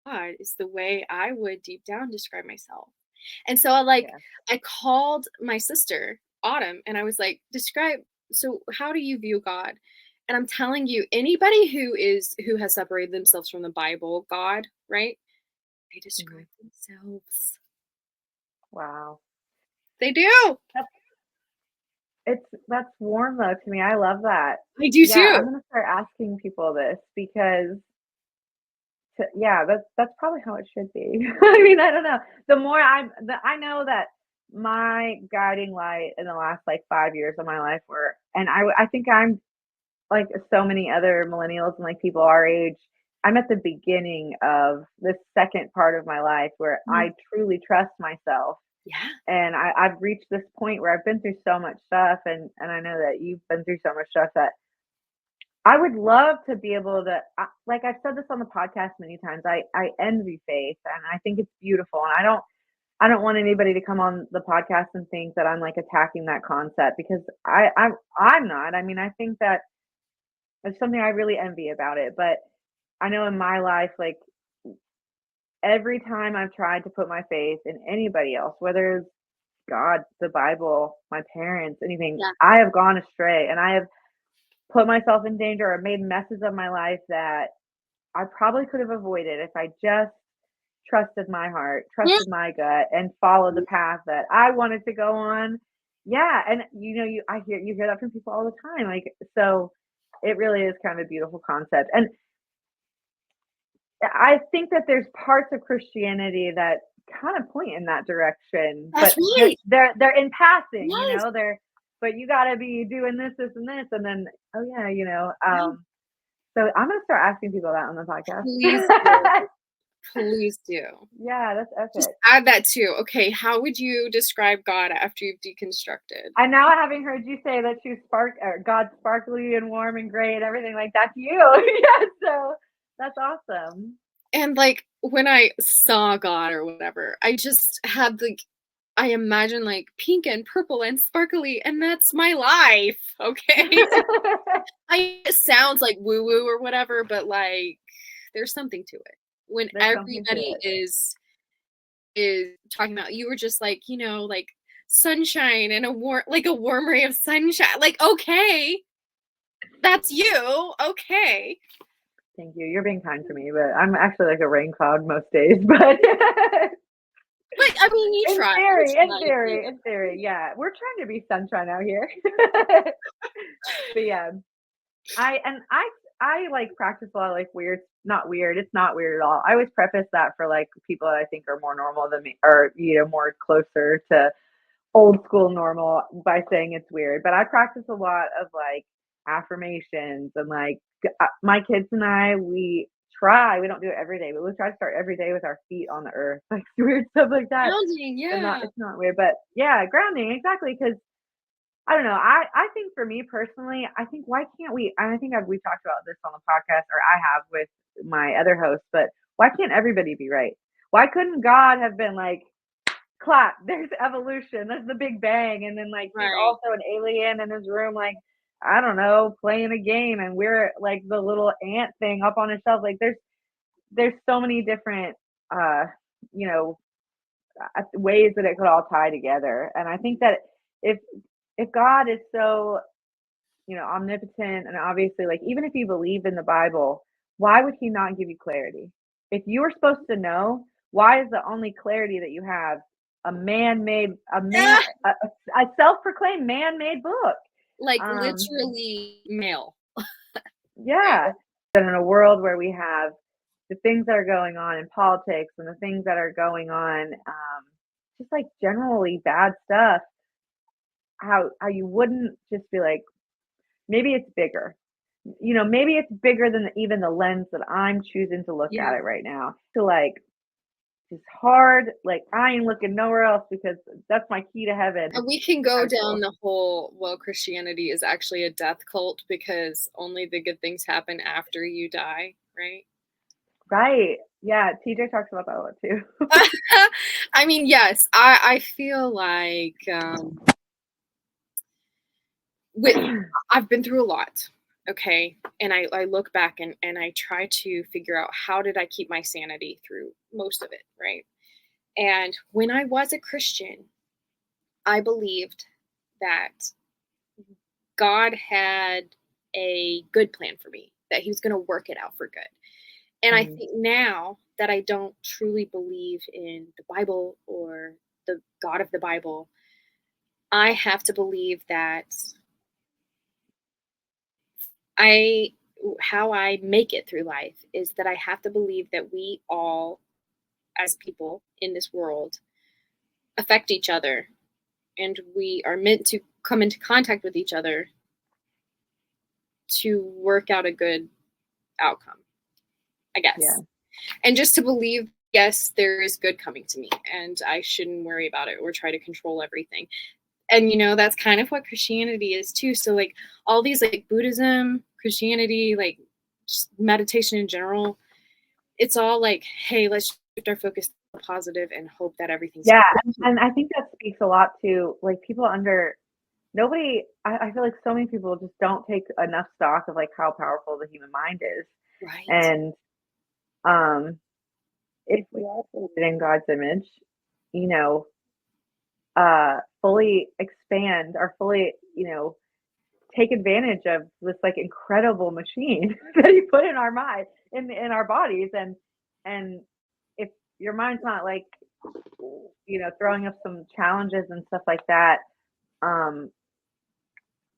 God is the way I would deep down describe myself." And so Yeah. I called my sister, Autumn, and I was like, describe, so how do you view God? And I'm telling you, anybody who has separated themselves from the Bible, God, right? They Mhm. describe themselves. Wow. They do. That's warm though to me. I love that. I do Yeah, I'm too. gonna start asking people this because yeah, that's probably how it should be. I mean, I don't know. I know that my guiding light in the last like 5 years of my life were, and I think I'm like so many other millennials and like people our age. I'm at the beginning of this second part of my life where Mhm. I truly trust myself, Yeah. and I've reached this point where I've been through so much stuff, and I know that you've been through so much stuff that I would love to be able to, like I've said this on the podcast many times. I envy faith, and I think it's beautiful. And I don't want anybody to come on the podcast and think that I'm like attacking that concept because I'm not. I mean, I think that it's something I really envy about it. But I know in my life, like every time I've tried to put my faith in anybody else, whether it's God, the Bible, my parents, anything, Yeah. I have gone astray, and I have put myself in danger or made messes of my life that I probably could have avoided if I just trusted my heart, trusted my gut, and followed the path that I wanted to go on. Yeah, and you hear that from people all the time. Like so, it really is kind of a beautiful concept, and I think that there's parts of Christianity that kind of point in that direction, That's but they're right. they're they're in passing, Yes. but you got to be doing this, this, and this, and then oh yeah, Yeah. so I'm gonna start asking people that on the Please podcast. do. Please do. Yeah, that's Just epic. add that too. Okay, how would you describe God after you've deconstructed? And now having heard you say that she's God's sparkly and warm and great and everything like that's you. Yeah, so that's awesome. And like when I saw God or whatever, I just had I imagine like pink and purple and sparkly, and that's my life. Okay. It sounds like woo woo or whatever, but like there's something to it. When There's something to everybody it. is talking about, you were just like, like sunshine and a warm ray of sunshine. Like, okay, that's you. Okay. Thank you. You're being kind to me, but I'm actually like a rain cloud most days. But But I mean, you in try. You theory, try to be in theory, yeah, we're trying to be sunshine out here. But yeah, I like practice a lot of like weird, not weird. It's not weird at all. I always preface that for like people that I think are more normal than me, or more closer to old school normal by saying it's weird. But I practice a lot of like affirmations and like my kids and we try. We don't do it every day, but we try to start every day with our feet on the earth, like weird stuff like that. grounding. And not Yeah. it's not weird, but yeah, grounding exactly because I don't know. I think for me personally, I think why can't we? And I think we talked about this on the podcast, or I have with my other hosts. But why can't everybody be right? Why couldn't God have been like, clap? There's evolution. There's the Big Bang, and then like he's Right. also an alien in his room, like I don't know, playing a game, and we're like the little ant thing up on his shelf. Like there's so many different you know ways that it could all tie together, and I think that if if God is so, omnipotent, and obviously, like, even if you believe in the Bible, why would he not give you clarity? If you were supposed to know, why is the only clarity that you have a man-made, Yeah. a self-proclaimed man-made book? Like Um, literally male. yeah. And in a world where we have the things that are going on in politics and the things that are going on, just like generally bad stuff, how you wouldn't just be like, maybe it's bigger. Maybe it's bigger than even the lens that I'm choosing to look Yeah. at it right now. To like, it's hard. Like I ain't looking nowhere else because that's my key to heaven. And we can go down the whole, well, Christianity is actually a death cult because only the good things happen after you die, right? Right. Yeah. TJ talks about that a lot too. I mean, yes, I feel like I've been through a lot, okay? And I look back and I try to figure out how did I keep my sanity through most of it, right? And when I was a Christian, I believed that God had a good plan for me, that he was going to work it out for good. And I think now that I don't truly believe in the Bible or the God of the Bible, I have to believe that how I make it through life is that I have to believe that we all, as people in this world, affect each other and we are meant to come into contact with each other to work out a good outcome, I guess. Yeah. And just to believe, yes, there is good coming to me and I shouldn't worry about it or try to control everything. And that's kind of what Christianity is too. So like all these like Buddhism, Christianity, like just meditation in general, it's all like, hey, let's shift our focus to the positive and hope that everything's Yeah. good. And I think that speaks a lot to like people I feel like so many people just don't take enough stock of like how powerful the human mind is. Right. And if we are created in God's image, fully expand or fully, take advantage of this like incredible machine that he put in our mind, in our bodies. And if your mind's not like, throwing up some challenges and stuff like that,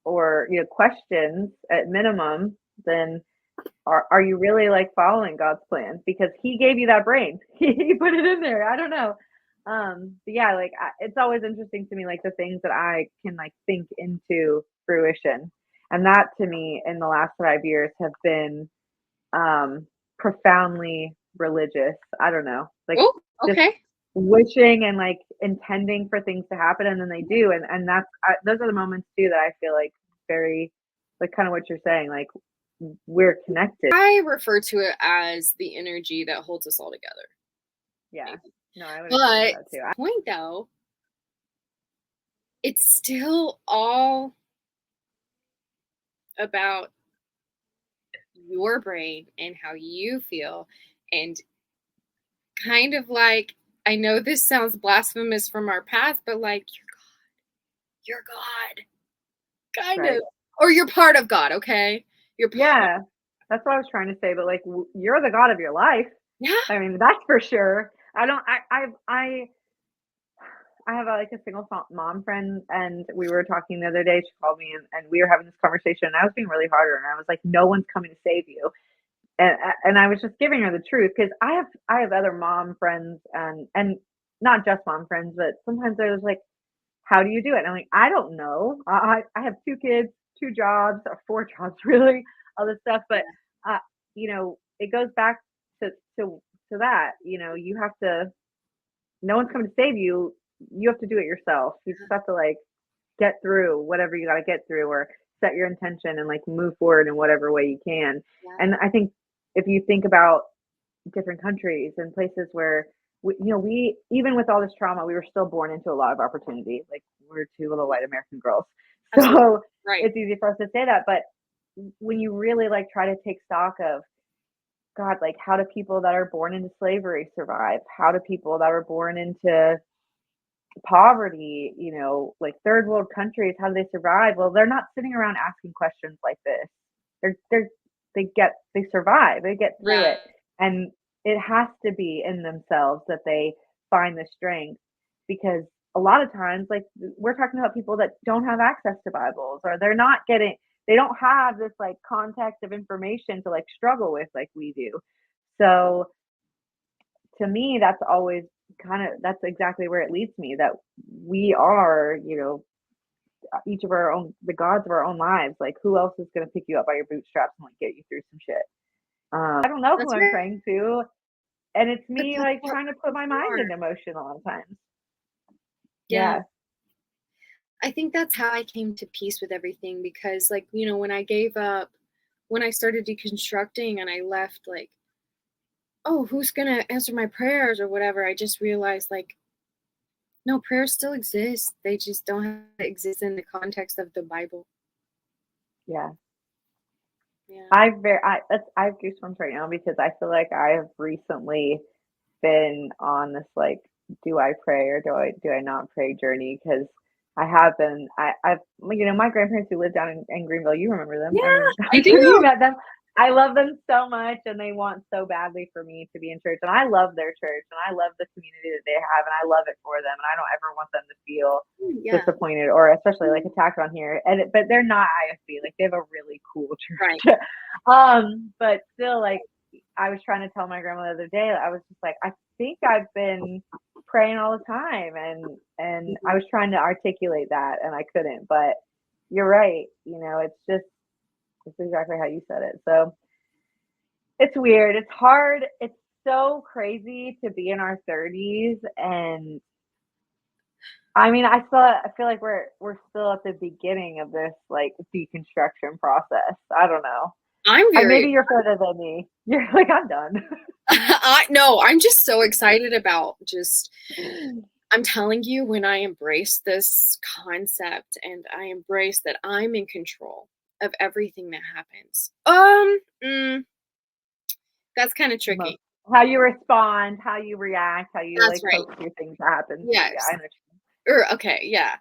or, questions at minimum, then are you really like following God's plan? Because he gave you that brain. He put it in there. I don't know. But yeah, like it's always interesting to me, like the things that I can like think into fruition. And that to me in the last 5 years have been profoundly religious. I don't know. Like just Okay. wishing and like intending for things to happen and then they do. And that's those are the moments too that I feel like very like kind of what you're saying, like we're connected. I refer to it as the energy that holds us all together. Yeah. No, I would But agree with that too. point though, it's still all about your brain and how you feel. And kind of like, I know this sounds blasphemous from our past, but like, you're God. Kind Right. of. Or you're part of God, okay? You're part Yeah. That's what I was trying to say, but like you're the God of your life. Yeah. I mean, that's for sure. I have like a single mom friend, and we were talking the other day. She called me, and we were having this conversation. And I was being really hard on her, and I was like, "No one's coming to save you," and I was just giving her the truth because I have other mom friends, and not just mom friends, but sometimes they're just like, "How do you do it?" And I'm like, "I don't know. I have 2 kids, 2 jobs, or 4 jobs, really, all this stuff." But it goes back to that. You have to. No one's coming to save you. You have to do it yourself. You just have to like get through whatever you got to get through, or set your intention and like move forward in whatever way you can. Yeah. And I think if you think about different countries and places where we even with all this trauma, we were still born into a lot of opportunity. Like we're two little white American girls, so Absolutely. Right. it's easy for us to say that. But when you really like try to take stock of God, like how do people that are born into slavery survive? How do people that are born into poverty, like third world countries, how do they survive? Well, they're not sitting around asking questions like this. They survive, they get through it. And it has to be in themselves that they find the strength, because a lot of times, like we're talking about people that don't have access to Bibles, or they don't have this like context of information to like struggle with like we do. So to me, that's always that's exactly where it leads me, that we are, each of our own, the gods of our own lives. Like who else is going to pick you up by your bootstraps and like get you through some shit? I don't know who I'm praying to, and it's me like trying to put my mind into motion a lot of times. Yeah. I think that's how I came to peace with everything, because like, when I gave up, when I started deconstructing and I left, like, oh, who's going to answer my prayers or whatever, I just realized like, no, prayers still exist. They just don't have to exist in the context of the Bible. Yeah. Yeah. I have goosebumps right now, because I feel like I have recently been on this like, do I pray or do I not pray journey? Because I have been. I've my grandparents who live down in Greenville. You remember them? Yeah, I do. You met them. I love them so much, and they want so badly for me to be in church. And I love their church, and I love the community that they have, and I love it for them. And I don't ever want them to feel disappointed or especially like attacked on here. But they're not IFB. Like they have a really cool church. Right. But still, like I was trying to tell my grandma the other day, I was just like, I think I've been praying all the time, and I was trying to articulate that and I couldn't. But you're right, it's exactly how you said it. So it's weird, it's hard, it's so crazy to be in our 30s. And I mean, I feel like we're still at the beginning of this like deconstruction process. I don't know. Maybe you're further than me. You're like, I'm done. No, I'm just so excited about I'm telling you, when I embrace this concept and I embrace that I'm in control of everything that happens. That's kind of tricky. How you respond, how you react, how you That's cope through things that happen. Yes. Yeah, I understand. Okay, yeah.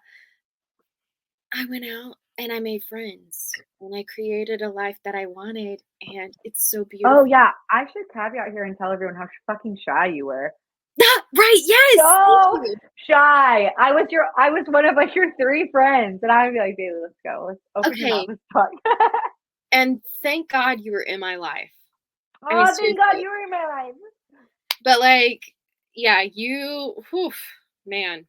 I went out and I made friends and I created a life that I wanted, and it's so beautiful. Oh yeah, I should caveat here and tell everyone how fucking shy you were. Right, yes. So shy. I was one of like your 3 friends, and I would be like, Baylee, let's go. Let's open your mouth, let's talk. And thank God you were in my life. Oh, thank God you were in my life. But like, yeah, man.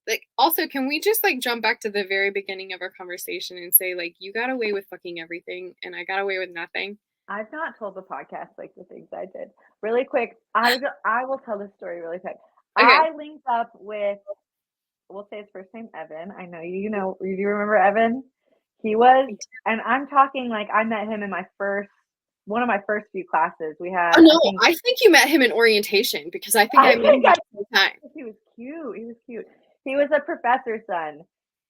Like, also, can we just like jump back to the very beginning of our conversation and say like, you got away with fucking everything and I got away with nothing? I've not told the podcast like the things I did. Really quick, I will tell this story really quick. Okay. I linked up with, we'll say his first name, Evan. I know you remember Evan? He was, and I'm talking like I met him in one of my first few classes we had. Oh, no, I think you met him in orientation, because I think I met him at the time. He was cute. He was a professor's son,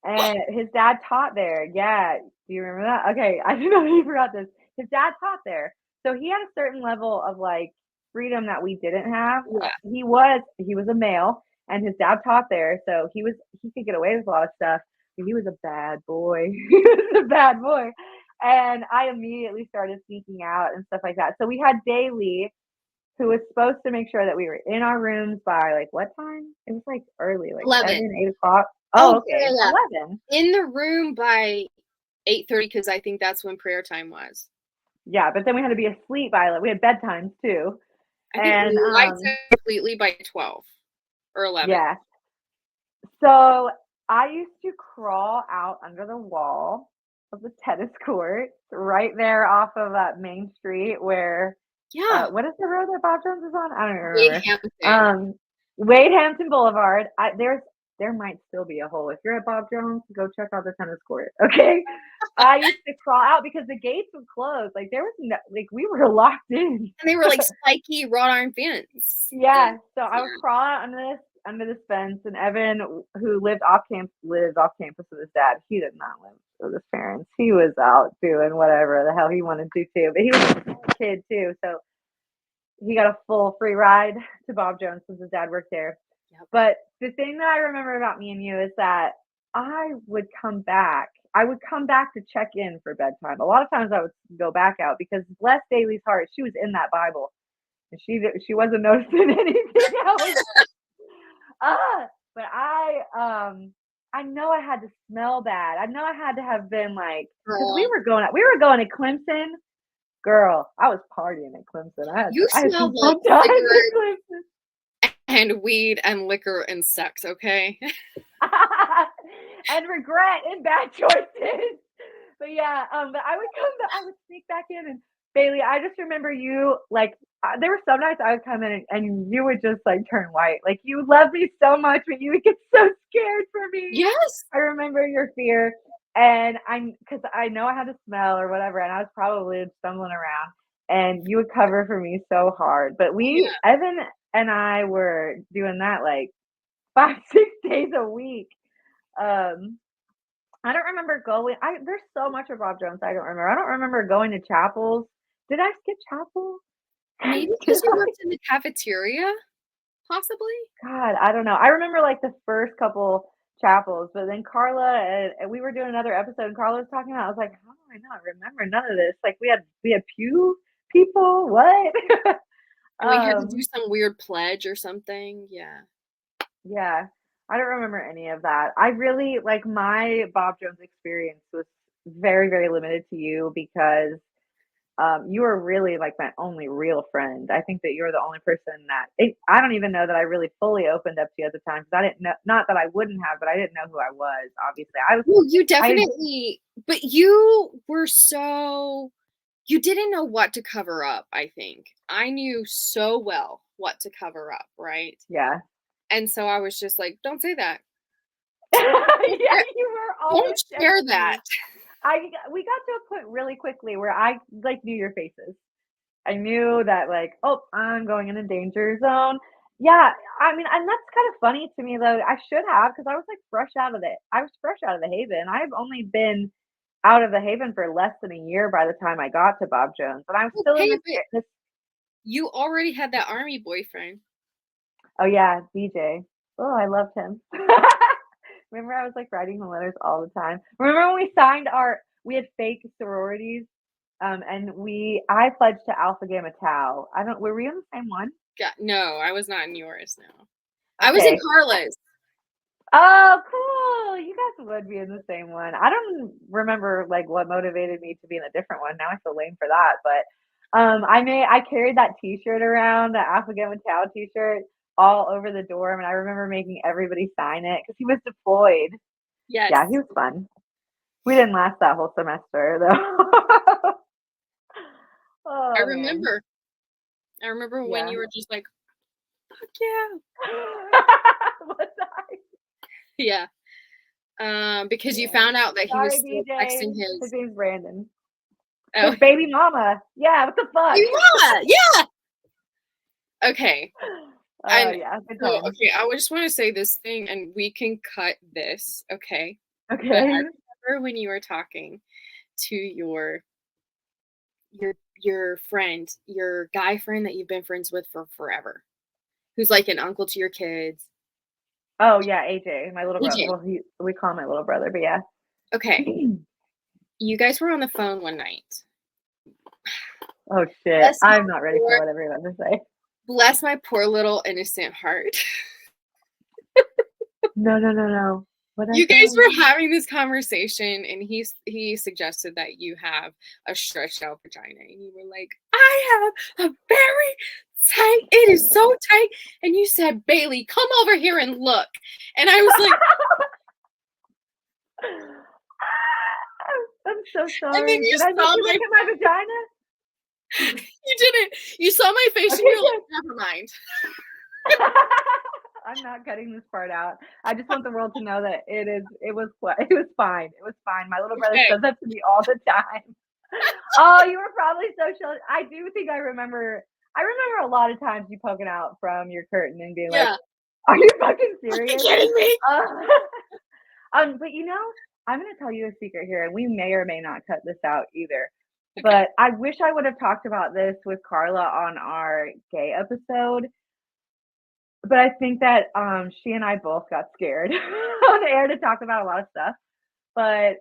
and his dad taught there. Yeah, do you remember that? Okay, I didn't know you forgot this. His dad taught there, so he had a certain level of like freedom that we didn't have. Yeah. He was a male, and his dad taught there, so he could get away with a lot of stuff. But he was a bad boy. He was a bad boy. And I immediately started sneaking out and stuff like that. So we had Baylee, who was supposed to make sure that we were in our rooms by like what time? It was like early, like 11. 8 o'clock. Oh, okay. Yeah. 11. In the room by 8:30, because I think that's when prayer time was. Yeah, but then we had to be asleep by we had bedtimes too. I think we lights completely by 12 or 11. Yeah. So I used to crawl out under the wall of the tennis court right there off of Main Street, where what is the road that Bob Jones is on? I don't remember. Wade Hampton Boulevard. There's there might still be a hole. If you're at Bob Jones, go check out the tennis court. Okay. I used to crawl out because the gates would close. Like there was no, like we were locked in. And they were like spiky wrought iron fence. Yeah. So I would crawl out under this fence, and Evan, who lives off campus with his dad. He did not live with his parents. He was out doing whatever the hell he wanted to too. But he was a small kid too, so he got a full free ride to Bob Jones since his dad worked there. Yep. But the thing that I remember about me and you is that I would come back. I would come back to check in for bedtime. A lot of times I would go back out because bless Baylee's heart, she was in that Bible, and she wasn't noticing anything else. But I know I had to smell bad. I know I had to have been like, because we were going to Clemson. Girl, I was partying at Clemson. I smelled like cigarettes and weed and liquor and sex, okay? And regret and bad choices. But yeah, but I would sneak back in, and Baylee, I just remember you, like, there were some nights I would come in and you would just like turn white. Like you loved me so much, but you would get so scared for me. Yes. I remember your fear, and because I know I had to smell or whatever, and I was probably stumbling around, and you would cover for me so hard. But Evan and I were doing that like 5-6 days a week. I don't remember going. There's so much of Bob Jones I don't remember. I don't remember going to chapels. Did I skip chapel? Maybe because you worked in the cafeteria, possibly. God, I don't know. I remember like the first couple chapels, but then Carla and we were doing another episode, and Carla was talking about. I was like, how do I not remember none of this? Like we had pew people. What? And we had to do some weird pledge or something. Yeah. Yeah. I don't remember any of that. I really like my Bob Jones experience was very, very limited to you because you were really like my only real friend. I think that you're the only person I don't even know that I really fully opened up to you at the time because I didn't know, not that I wouldn't have, but I didn't know who I was. Obviously, Well, you definitely, but you were you didn't know what to cover up. I think I knew so well what to cover up, right? Yeah. And so I was just like, don't say that. Yeah, you were always don't share that. We got to a point really quickly where I like knew your faces. I knew that like, oh, I'm going in a danger zone. Yeah, I mean, and that's kind of funny to me though. I should have because I was like fresh out of the Haven. I've only been out of the Haven for less than a year by the time I got to Bob Jones, and I'm still in this. You already had that army boyfriend. Oh yeah, DJ. Oh, I loved him. Remember, I was like writing the letters all the time. Remember when we signed we had fake sororities, and I pledged to Alpha Gamma Tau. Were we in the same one? Yeah, no, I was not in yours. No, okay. I was in Carla's. Oh, cool! You guys would be in the same one. I don't remember like what motivated me to be in a different one. Now I feel lame for that, but I carried that T-shirt around, the Alpha Gamma Tau T-shirt, all over the dorm, and I remember making everybody sign it because he was deployed. Yes. Yeah, he was fun. We didn't last that whole semester though. I remember. Man. I remember when you were just like, "Fuck yeah!" Was I? Yeah. Because you found out that he was still texting his name's Brandon. Oh. His baby mama. Yeah. What the fuck? Baby mama. Yeah. Okay. Yeah. Okay, I just want to say this thing, and we can cut this. Okay. Okay. But I remember when you were talking to your friend, your guy friend that you've been friends with for forever, who's like an uncle to your kids. Oh yeah, AJ, my little brother. Well, we call him my little brother, but yeah. Okay. You guys were on the phone one night. Oh shit! I'm not ready for whatever you're about to say. Bless my poor little innocent heart. No. You guys were having this conversation, and he suggested that you have a stretched out vagina, and you were like, I have a very tight, it is so tight, and you said, Baylee, come over here and look, and I was like, I'm so sorry. And then Did I look at my vagina? You didn't. You saw my face, and you were like, never mind. I'm not cutting this part out. I just want the world to know that it was fine. It was fine. My little brother Okay. says that to me all the time. Oh, you were probably so chill. I do think I remember a lot of times you poking out from your curtain and being like, Yeah. "Are you fucking Are you serious?" kidding me? But I'm gonna tell you a secret here, and we may or may not cut this out either. But I wish I would have talked about this with Carla on our gay episode. But I think that she and I both got scared on the air to talk about a lot of stuff. But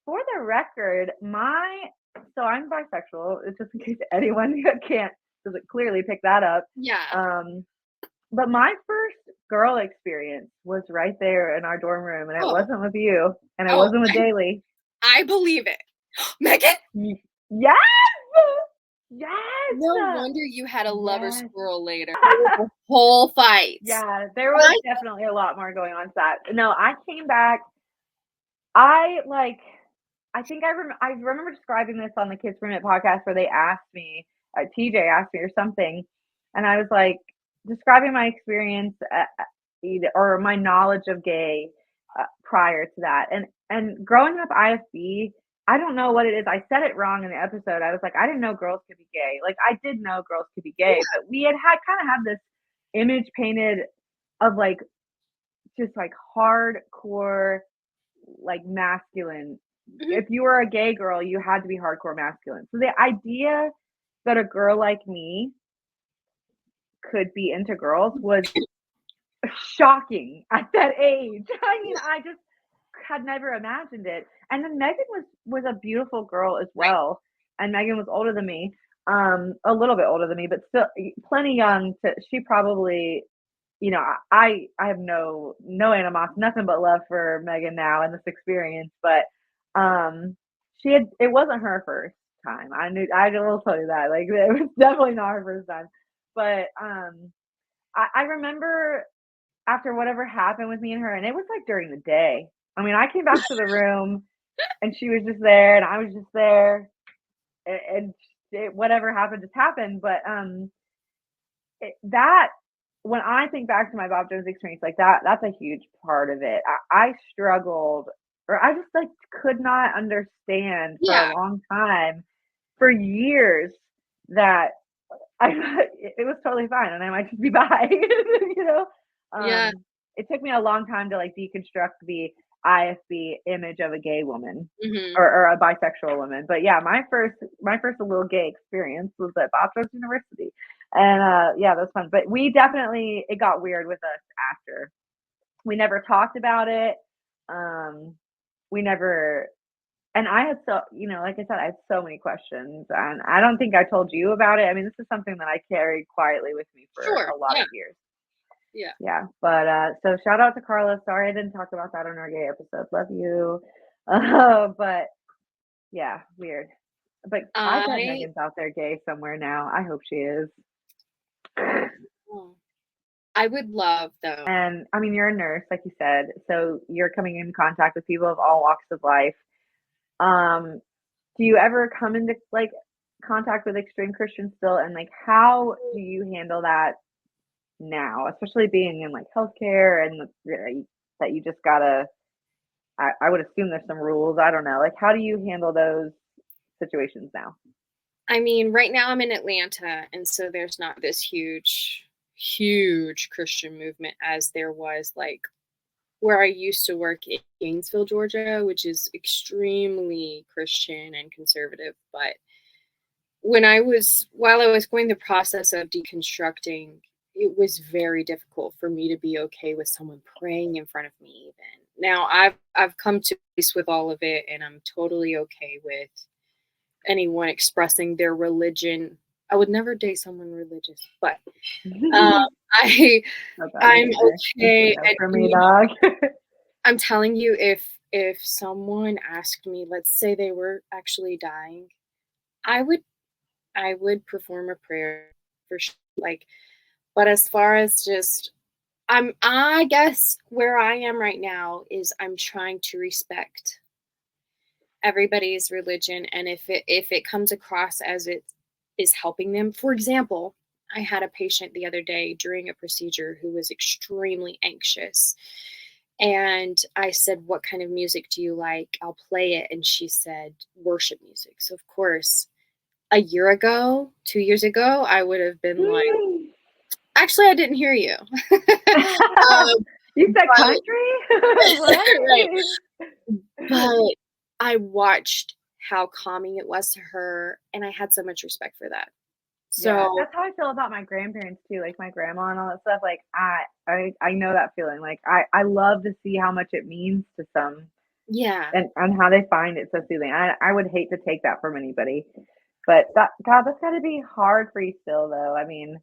for the record, so I'm bisexual. It's just in case anyone doesn't clearly pick that up. Yeah. But my first girl experience was right there in our dorm room, and it wasn't with you, and it wasn't with Baylee. I believe it. Megan? Yes! Yes! No wonder you had a lover's quarrel later. The whole fight. Yeah, there was definitely a lot more going on to that. No, I came back. I think I remember describing this on the Kids From It podcast where they asked me, TJ asked me or something, and I was like describing my experience or my knowledge of gay prior to that, and growing up IFB. I don't know what it is. I said it wrong in the episode. I was like, I didn't know girls could be gay. Like, I did know girls could be gay, but we had kind of had this image painted of like just like hardcore, like masculine. If you were a gay girl, you had to be hardcore masculine. So the idea that a girl like me could be into girls was shocking at that age. I mean, I just had never imagined it. And then Megan was a beautiful girl as well. And Megan was older than me, a little bit older than me, but still plenty young. She probably, I have no animosity, nothing but love for Megan now and this experience. But it wasn't her first time. I will tell you that. Like, it was definitely not her first time. But I remember after whatever happened with me and her, and it was like during the day. I mean, I came back to the room and she was just there and I was just there, and whatever happened just happened. But that, when I think back to my Bob Jones experience, like that's a huge part of it. I struggled, or I just like could not understand for a long time, for years, that it was totally fine and I might just be bi. It took me a long time to like deconstruct the IFB image of a gay woman, or a bisexual woman. But yeah, my first little gay experience was at Bob Jones University, and that was fun. But it got weird with us after. We never talked about it. We never. And I had like I said, I had so many questions, and I don't think I told you about it. I mean, this is something that I carried quietly with me for a lot of years. Yeah. But so shout out to Carla. Sorry I didn't talk about that on our gay episode. Love you. But yeah, weird. But I bet Megan's out there gay somewhere now. I hope she is. I would love, though. And I mean, you're a nurse, like you said, so you're coming in contact with people of all walks of life. Do you ever come into like contact with extreme Christians still, and like how do you handle that now, especially being in like healthcare and that you just gotta, I would assume there's some rules, I don't know, like how do you handle those situations now? I mean, right now I'm in Atlanta, and so there's not this huge Christian movement as there was like where I used to work in Gainesville, Georgia, which is extremely Christian and conservative. But while I was going the process of deconstructing, it was very difficult for me to be okay with someone praying in front of me even. Now I've come to peace with all of it, and I'm totally okay with anyone expressing their religion. I would never date someone religious, but I'm okay. For me, dog. I'm telling you, if someone asked me, let's say they were actually dying, I would perform a prayer for sure. Like, but as far as just, I guess where I am right now is I'm trying to respect everybody's religion, and if it comes across as it is helping them. For example, I had a patient the other day during a procedure who was extremely anxious. And I said, "What kind of music do you like? I'll play it." And she said, "Worship music." So, of course, a year ago, 2 years ago, I would have been like, "Actually, I didn't hear you." You said but country? right. What? But I watched how calming it was to her, and I had so much respect for that. Yeah, So, that's how I feel about my grandparents too, like my grandma and all that stuff. Like I know that feeling. Like I love to see how much it means to some yeah, and how they find it so soothing. I would hate to take that from anybody. But that God, that's gotta be hard for you still though. I mean,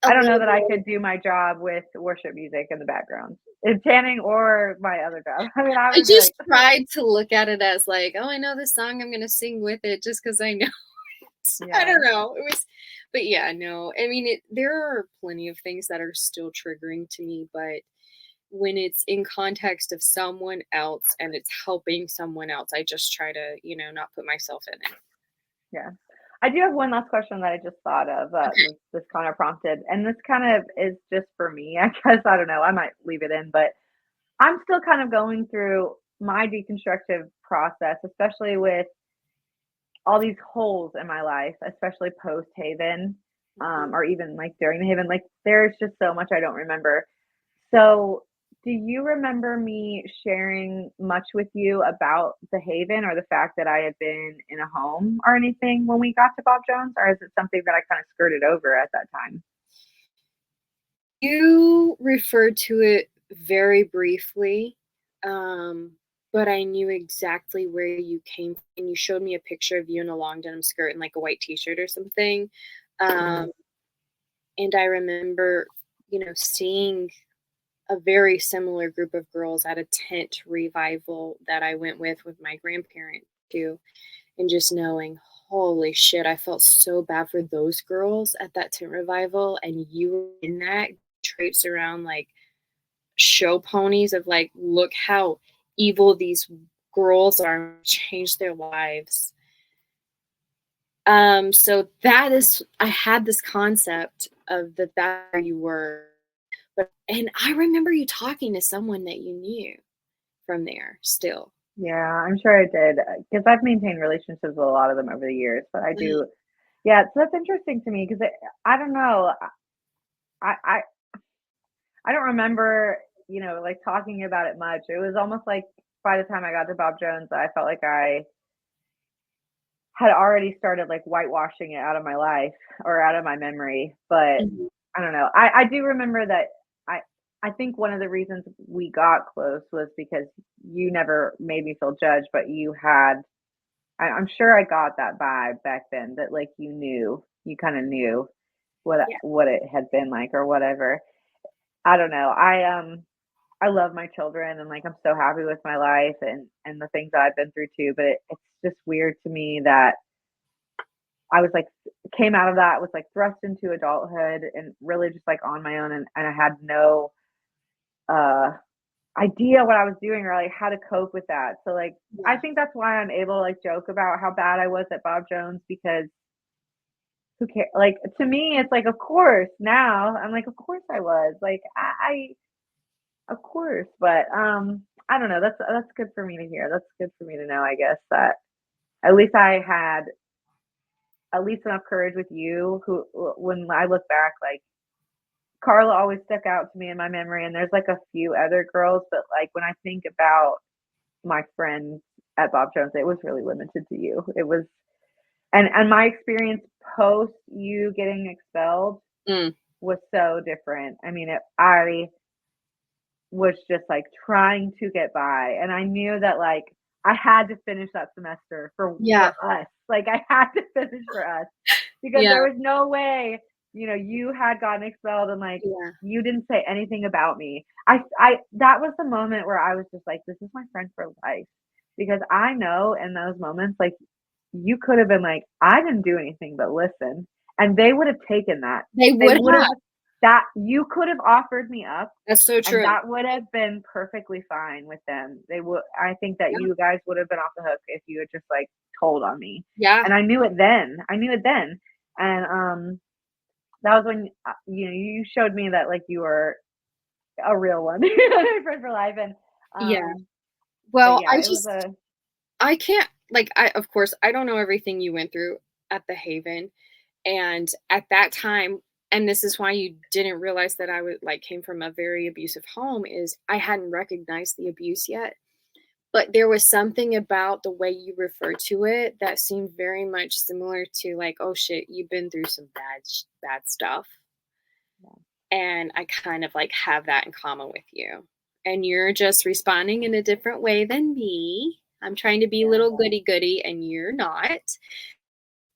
a I don't know little that I bit. could do my job with worship music in the background. In tanning or my other job. I mean, I I would be just like, tried to look at it as like, "Oh, I know this song, I'm gonna sing with it just because I know." I yeah. don't know. It was but yeah, no. I mean, there are plenty of things that are still triggering to me, but when it's in context of someone else and it's helping someone else, I just try to, not put myself in it. Yeah. I do have one last question that I just thought of, Okay. this kind of prompted, and this kind of is just for me, I guess, I don't know, I might leave it in, but I'm still kind of going through my deconstructive process, especially with all these holes in my life, especially post Haven, Mhm. or even like during the Haven. Like there's just so much I don't remember. So, do you remember me sharing much with you about the Haven or the fact that I had been in a home or anything when we got to Bob Jones, or is it something that I kind of skirted over at that time? You referred to it very briefly, um, but I knew exactly where you came from. And you showed me a picture of you in a long denim skirt and like a white t-shirt or something. Mhm. Um, and I remember, seeing a very similar group of girls at a tent revival that I went with my grandparents too, and just knowing, holy shit, I felt so bad for those girls at that tent revival, and you were in that traipse around like show ponies of like, look how evil these girls are, change their lives. So that is, I had this concept of that where you were, and I remember you talking to someone that you knew from there still. Yeah, I'm sure I did because I've maintained relationships with a lot of them over the years, but I Mhm. do. Yeah, so that's interesting to me because I don't know. I, I I don't remember, like talking about it much. It was almost like by the time I got to Bob Jones, I felt like I had already started like whitewashing it out of my life or out of my memory. But Mhm. I don't know. I do remember that I I think one of the reasons we got close was because you never made me feel judged, but you had I'm sure I got that vibe back then that like you kind of knew Yeah. what it had been like or whatever. I don't know. I love my children and like I'm so happy with my life and the things that I've been through too, but it's just weird to me that I was like came out of that was like thrust into adulthood and really just like on my own and I had no uh idea what I was doing or like how to cope with that. So like I Yeah. think that's why I'm able to like joke about how bad I was at Bob Jones because who cares? Like to me it's like of course now I'm like of course I was. Like of course, but I don't know. That's good for me to hear. That's good for me to know. I guess that at least I had at least enough courage with you. Who, when I look back, like Carla always stuck out to me in my memory, and there's like a few other girls, but like when I think about my friends at Bob Jones, it was really limited to you. It was, and my experience post you getting expelled Mm. was so different. I mean, I was just like trying to get by and I knew that like I had to finish that semester for Yeah. us. Like I had to finish for us because Yeah. there was no way, you had gotten expelled and like Yeah. you didn't say anything about me. I that was the moment where I was just like this is my friend for life because I know in those moments like you could have been like I didn't do anything but listen and they would have taken that. They They would would have have. that you could have offered me up That's so and true. that would have been perfectly fine with them. They would I think that Yeah. you guys would have been off the hook if you had just, like, told on me. Yeah. And I knew it then. I knew it then. And, that was when you showed me that like you were a real one, a friend for life, and Yeah. but Well, yeah, it was a I can't, like, of course, I don't know everything you went through at the Haven. And at that time, and this is why you didn't realize that I would like came from a very abusive home, is I hadn't recognized the abuse yet. But there was something about the way you referred to it that seemed very much similar to like, oh shit, you've been through some bad stuff. And I kind of like have that in common with you. And you're just responding in a different way than me. I'm trying to be little goody goody and you're not.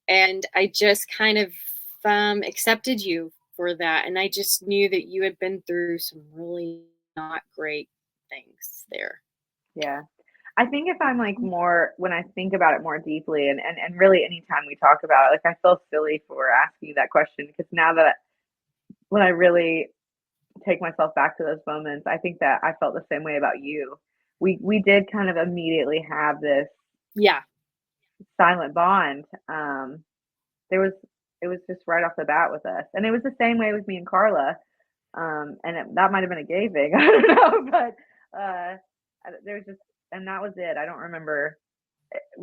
And I just kind of accepted you for that. And I just knew that you had been through some really not great things there. yeah. I think if I'm like more when I think about it more deeply and really anytime we talk about it, like I feel silly for asking you that question because now that when I really take myself back to those moments, I think that I felt the same way about you. We did kind of immediately have this Yeah. silent bond. There was it was just right off the bat with us, and it was the same way with me and Carla. That might have been a gay thing, I don't know, but there was just, and that was it. I don't remember.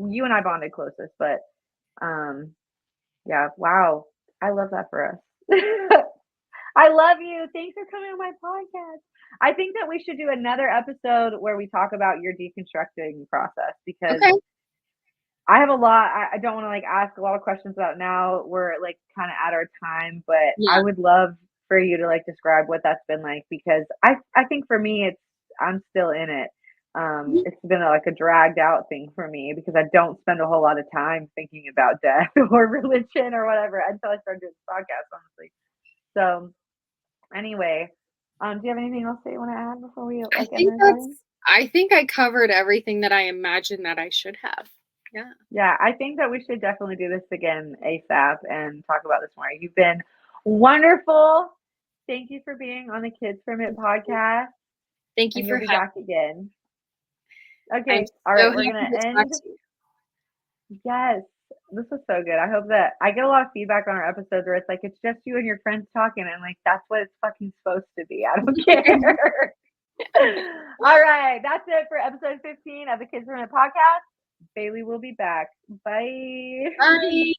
You and I bonded closest, but yeah, wow, I love that for us. I love you. Thanks for coming on my podcast. I think that we should do another episode where we talk about your deconstructing process because Okay. I have a lot. I don't want to like ask a lot of questions about it now. We're like kind of at our time, but I Yeah. would love for you to like describe what that's been like because I think for me I'm still in it. It's been like a dragged out thing for me because I don't spend a whole lot of time thinking about death or religion or whatever until I started doing this podcast, honestly. So anyway, do you have anything else that you want to add before we I like end the think recording? I think I covered everything that I imagined that I should have. Yeah. Yeah, I think that we should definitely do this again ASAP and talk about this more. You've been wonderful. Thank you for being on the Kids From It podcast, Thank you and for you'll be having back again. me. I'm Okay, all so right, we're happy gonna to talk end. to you. Yes, this was so good. I hope that I get a lot of feedback on our episodes where it's like it's just you and your friends talking, and like that's what it's fucking supposed to be. I don't care. All right, that's it for episode 15 of the Kids From It podcast. Baylee will be back. Bye. Bye.